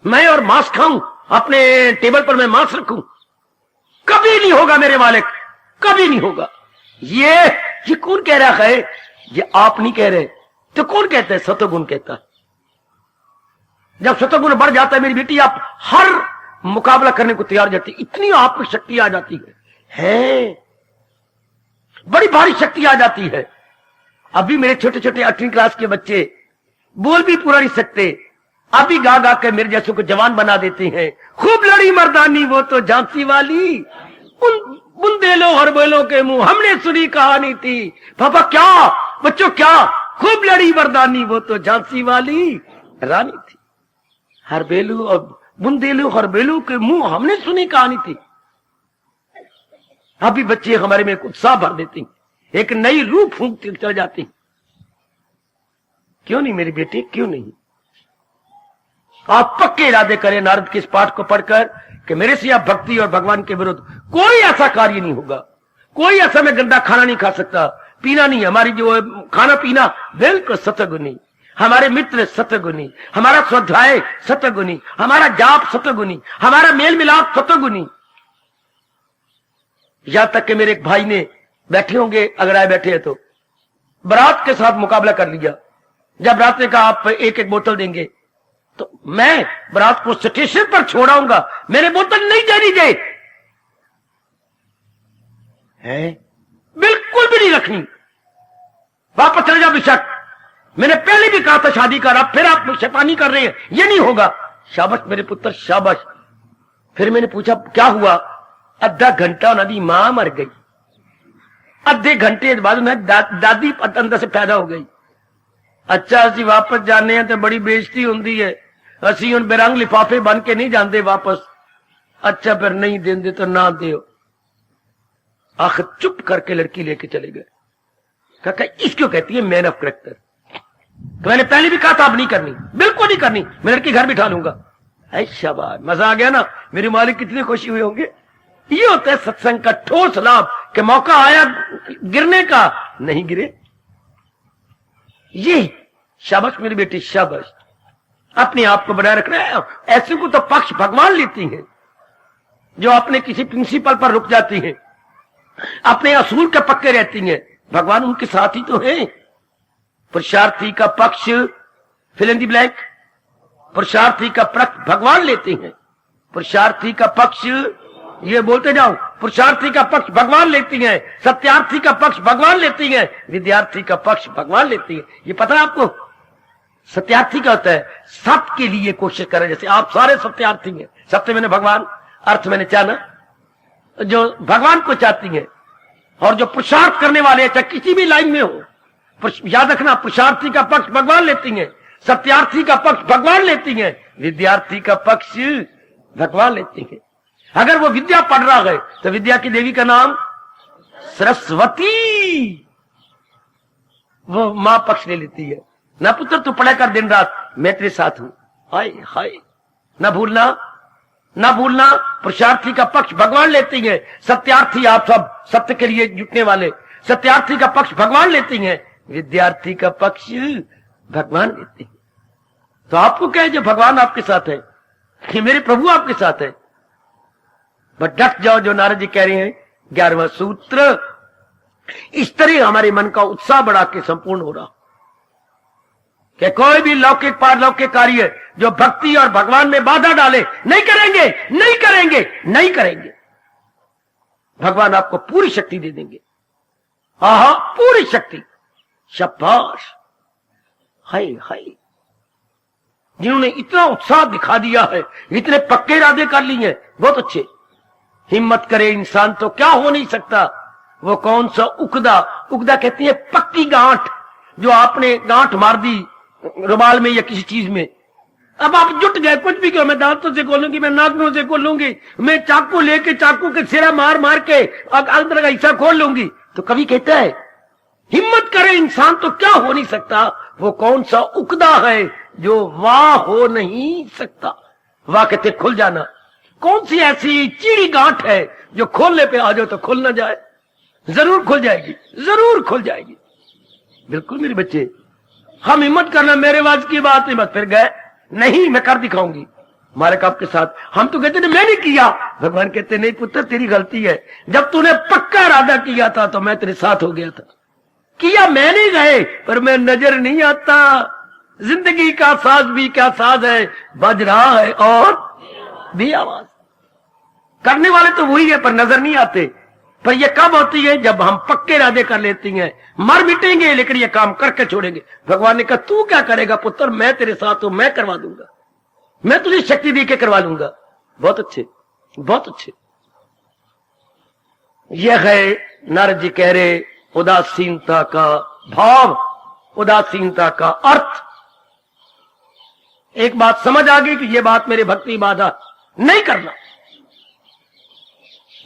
Speaker 2: मैं और मांस खाऊं, अपने टेबल पर मैं मांस रखूं, कभी नहीं होगा मेरे मालिक, कभी नहीं होगा। ये कौन कह रहा है? ये आप नहीं कह रहे तो कौन कहता है? सतोगुण कहता है। जब सतोगुण बढ़ जाता है मेरी बेटी, आप हर मुकाबला करने को तैयार हो जाती, इतनी आप में शक्ति आ जाती है बड़ी भारी शक्ति आ जाती है। अभी मेरे छोटे छोटे 8वीं क्लास के बच्चे बोल भी पूरा नहीं सकते, अभी गा गा के मेरे जैसों को जवान बना देते हैं। खूब लड़ी मर्दानी वो तो झांसी वाली, बुंदेलो हरबेलों के मुंह हमने सुनी कहानी थी। पापा क्या बच्चों क्या? खूब लड़ी मर्दानी वो तो झांसी वाली रानी थी। हरबेलू और बुंदेलो हरबेलों के मुंह हमने सुनी कहानी थी। अभी बच्चे हमारे में उत्साह भर देती, एक नई रूह फूंक चल जाती। क्यों नहीं मेरी बेटी, क्यों नहीं? आप पक्के इरादे करें नारद के इस पाठ को पढ़कर कि मेरे से आप भक्ति और भगवान के विरुद्ध कोई ऐसा कार्य नहीं होगा। कोई ऐसा मैं गंदा खाना नहीं खा सकता, पीना नहीं। हमारी जो खाना पीना बिल्कुल सतगुनी, हमारे मित्र सतगुनी, हमारा स्वाध्याय सतगुनी, हमारा जाप सतगुनी, हमारा मेल मिलाप सतगुनी। यहां तक कि मेरे एक भाई ने बैठे होंगे, अगर आए बैठे हैं तो, बारात के साथ मुकाबला कर लिया। जब बारात ने कहा आप एक एक बोतल देंगे, तो मैं बारात को स्टेशन पर छोड़ाऊंगा, मैंने बोतल नहीं देनी दे है, बिल्कुल भी नहीं रखनी, वापस चले जाओ बेशक। मैंने पहले भी कहा था शादी कर, अब फिर आप शैतानी कर रहे हैं, ये नहीं होगा। शाबाश मेरे पुत्र शाबाश। फिर मैंने पूछा क्या हुआ? आधा घंटा उन्होंने मां मर गई, आधे घंटे बाद उन्हें दादी अंदर से पैदा हो गई। अच्छा असि वापस जाने हैं तो बड़ी बेइज्जती होती है, असि उन बेरंग लिफाफे बन के नहीं जाते वापस। अच्छा फिर नहीं देंगे तो ना दो। आखिर चुप करके लड़की लेके चले गए। कहा इसको कहती है मैन ऑफ कैरेक्टर। तो मैंने पहले भी कहा था अब नहीं करनी, बिल्कुल नहीं करनी, मैं लड़की घर बिठा लूंगा। शाबाश, मजा आ गया ना? मेरे मालिक कितने खुशी हुए होंगे। ये होता है सत्संग का ठोस लाभ कि मौका आया गिरने का, नहीं गिरे। ये शाबाश मेरी बेटी शाबाश। अपने आप को बनाए रखना है। ऐसे को तो पक्ष भगवान लेती हैं, जो अपने किसी प्रिंसिपल पर रुक जाती हैं, अपने असूल के पक्के रहती हैं, भगवान उनके साथ ही तो है। पुरुषार्थी का पक्ष फिल इन द ब्लैंक, पुरुषार्थी का पक्ष भगवान लेते हैं। पुरुषार्थी का पक्ष, ये बोलते जाओ, पुरुषार्थी का पक्ष भगवान लेती है, सत्यार्थी का पक्ष भगवान लेती है, विद्यार्थी का पक्ष भगवान लेती है। ये पता है आपको? सत्यार्थी क्या होता है? सत्य के लिए कोशिश करें, जैसे आप सारे सत्यार्थी हैं। सत्य मैंने भगवान, अर्थ मैंने चाहना, जो भगवान को चाहती है। और जो पुरुषार्थ करने वाले चाहे किसी भी लाइन में हो, याद रखना पुरुषार्थी का पक्ष भगवान लेती है, सत्यार्थी का पक्ष भगवान लेती है, विद्यार्थी का पक्ष भगवान लेती है। अगर वो विद्या पढ़ रहा है तो विद्या की देवी का नाम सरस्वती, वो मां पक्ष ले लेती है। ना पुत्र तू पढ़ा कर दिन रात, मैं तेरे साथ हूं। हाय हाय, ना भूलना ना भूलना, पुरुषार्थी का पक्ष भगवान लेती है, सत्यार्थी आप सब सत्य के लिए जुटने वाले, सत्यार्थी का पक्ष भगवान लेती है, विद्यार्थी का पक्ष भगवान लेते हैं। तो आपको क्या है? जो भगवान आपके साथ है, कि मेरे प्रभु आपके साथ है। बट डट जाओ, जो नारद जी कह रहे हैं 11वां सूत्र, इस तरह हमारे मन का उत्साह बढ़ा के संपूर्ण हो रहा कि कोई भी लौकिक पारलौकिक कार्य जो भक्ति और भगवान में बाधा डाले, नहीं करेंगे, नहीं करेंगे, नहीं करेंगे। भगवान आपको पूरी शक्ति दे देंगे। हाँ, पूरी शक्ति। शाबाश। हाय हाय, जिन्होंने इतना उत्साह दिखा दिया है, इतने पक्के इरादे कर लिए हैं, बहुत अच्छे। हिम्मत करे इंसान तो क्या हो नहीं सकता। वो कौन सा उकदा, उकदा कहती है पक्की गांठ, जो आपने गांठ मार दी रुमाल में या किसी चीज में, अब आप जुट गए, कुछ भी कहो, मैं दांतों से खोलूंगी, मैं नाखूनों से खोलूंगी, मैं चाकू लेके चाकू के सिरा मार मार के अंदर का हिस्सा खोल लूंगी। तो कवि कहता है हिम्मत करे इंसान तो क्या हो नहीं सकता, वो कौन सा उकदा है जो वाह हो नहीं सकता। वाह कहते खुल जाना। कौन सी ऐसी चीड़ी गांठ है जो खोलने पे आ जाओ तो खुल ना जाए? जरूर खुल जाएगी, जरूर खुल जाएगी। बिल्कुल मेरे बच्चे, हम हिम्मत करना, मेरे वाज की बात नहीं, मत फिर गए नहीं, मैं कर दिखाऊंगी मालिक आपके साथ। हम तो कहते थे मैंने किया, भगवान कहते नहीं पुत्र तेरी गलती है। जब तूने पक्का इरादा किया था तो मैं तेरे साथ हो गया था। किया मैंने गए पर मैं नजर नहीं आता। जिंदगी का साज भी क्या साज है, बज रहा है और भी आवाज। करने वाले तो वही है पर नजर नहीं आते। पर ये कब होती है? जब हम पक्के इरादे कर लेती हैं। मर मिटेंगे लेकिन ये काम करके छोड़ेंगे। भगवान ने कहा तू क्या करेगा पुत्र, मैं तेरे साथ हूं, मैं करवा दूंगा, मैं तुझे शक्ति दे के करवा लूंगा। बहुत अच्छे, बहुत अच्छे। यह है नारद जी कह रहे उदासीनता का भाव, उदासीनता का अर्थ। एक बात समझ आ गई कि यह बात मेरी भक्ति बाधा नहीं करना,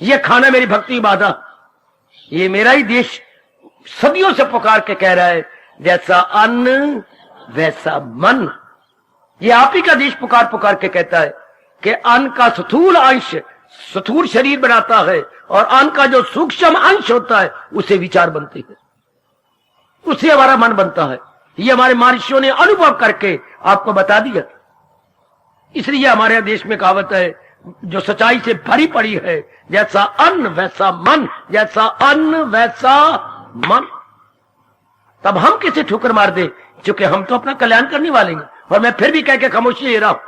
Speaker 2: यह खाना मेरी भक्ति बाधा। ये मेरा ही देश सदियों से पुकार के कह रहा है जैसा अन्न वैसा मन। ये आप ही का देश पुकार पुकार के कहता है कि अन्न का स्थूल अंश स्थूल शरीर बनाता है और अन्न का जो सूक्ष्म अंश होता है उसे विचार बनते हैं, उससे हमारा मन बनता है। ये हमारे महर्षियों ने अनुभव करके आपको बता दिया। इसलिए हमारे देश में कहावत है जो सच्चाई से भरी पड़ी है, जैसा अन्न वैसा मन, जैसा अन्न वैसा मन। तब हम किसे ठोकर मार दे, क्योंकि हम तो अपना कल्याण करने वाले हैं। और मैं फिर भी कह के खामोशी ले रहा हूं,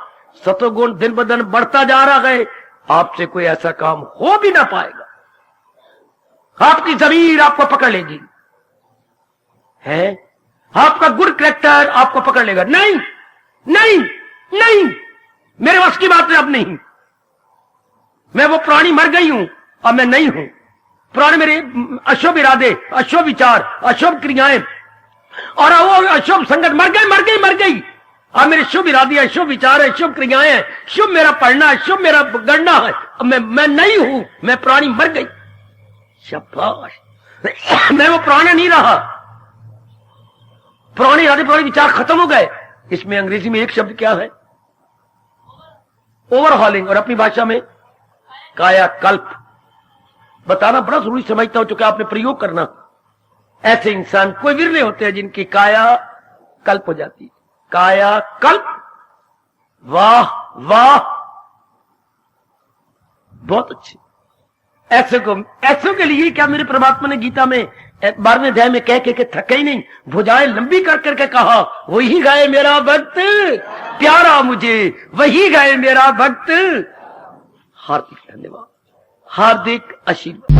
Speaker 2: सतोगुण दिन ब दिन बढ़ता जा रहा है। आपसे कोई ऐसा काम हो भी ना पाएगा, आपकी जमीर आपको पकड़ लेगी, है आपका गुड कैरेक्टर आपको पकड़ लेगा। नहीं नहीं नहीं, मेरे वश की बात है, अब नहीं। मैं वो प्राणी मर गई हूं, अब मैं नहीं हूं। प्राणी मेरे अशुभ इरादे, अशुभ विचार, अशुभ क्रियाएं और वो अशुभ संगत मर गई मर गई मर गई। अब मेरे शुभ इरादे, अशुभ विचार है, शुभ क्रियाएं हैं, शुभ मेरा पढ़ना है, शुभ मेरा गढ़ना है। अब मैं नहीं हूं, मैं प्राणी मर गई। शाबाश, मैं वो प्राणी नहीं रहा। पुराने इरादे, पुराने विचार खत्म हो गए। इसमें अंग्रेजी में एक शब्द क्या है? ओवरहॉलिंग, और अपनी भाषा में कायाकल्प। बताना बड़ा जरूरी समझता हूं, क्योंकि आपने प्रयोग करना। ऐसे इंसान कोई विरले होते हैं जिनकी काया कल्प हो जाती है। काया कल्प, वाह वाह, बहुत अच्छे। ऐसों के लिए क्या मेरे परमात्मा ने गीता में 12वें अध्याय में कह के थके ही नहीं, भुजाएं लंबी कर करके कहा वही गाए मेरा भक्त प्यारा मुझे, वही गाए मेरा भक्त। हार्दिक धन्यवाद, हार्दिक आशीर्वाद।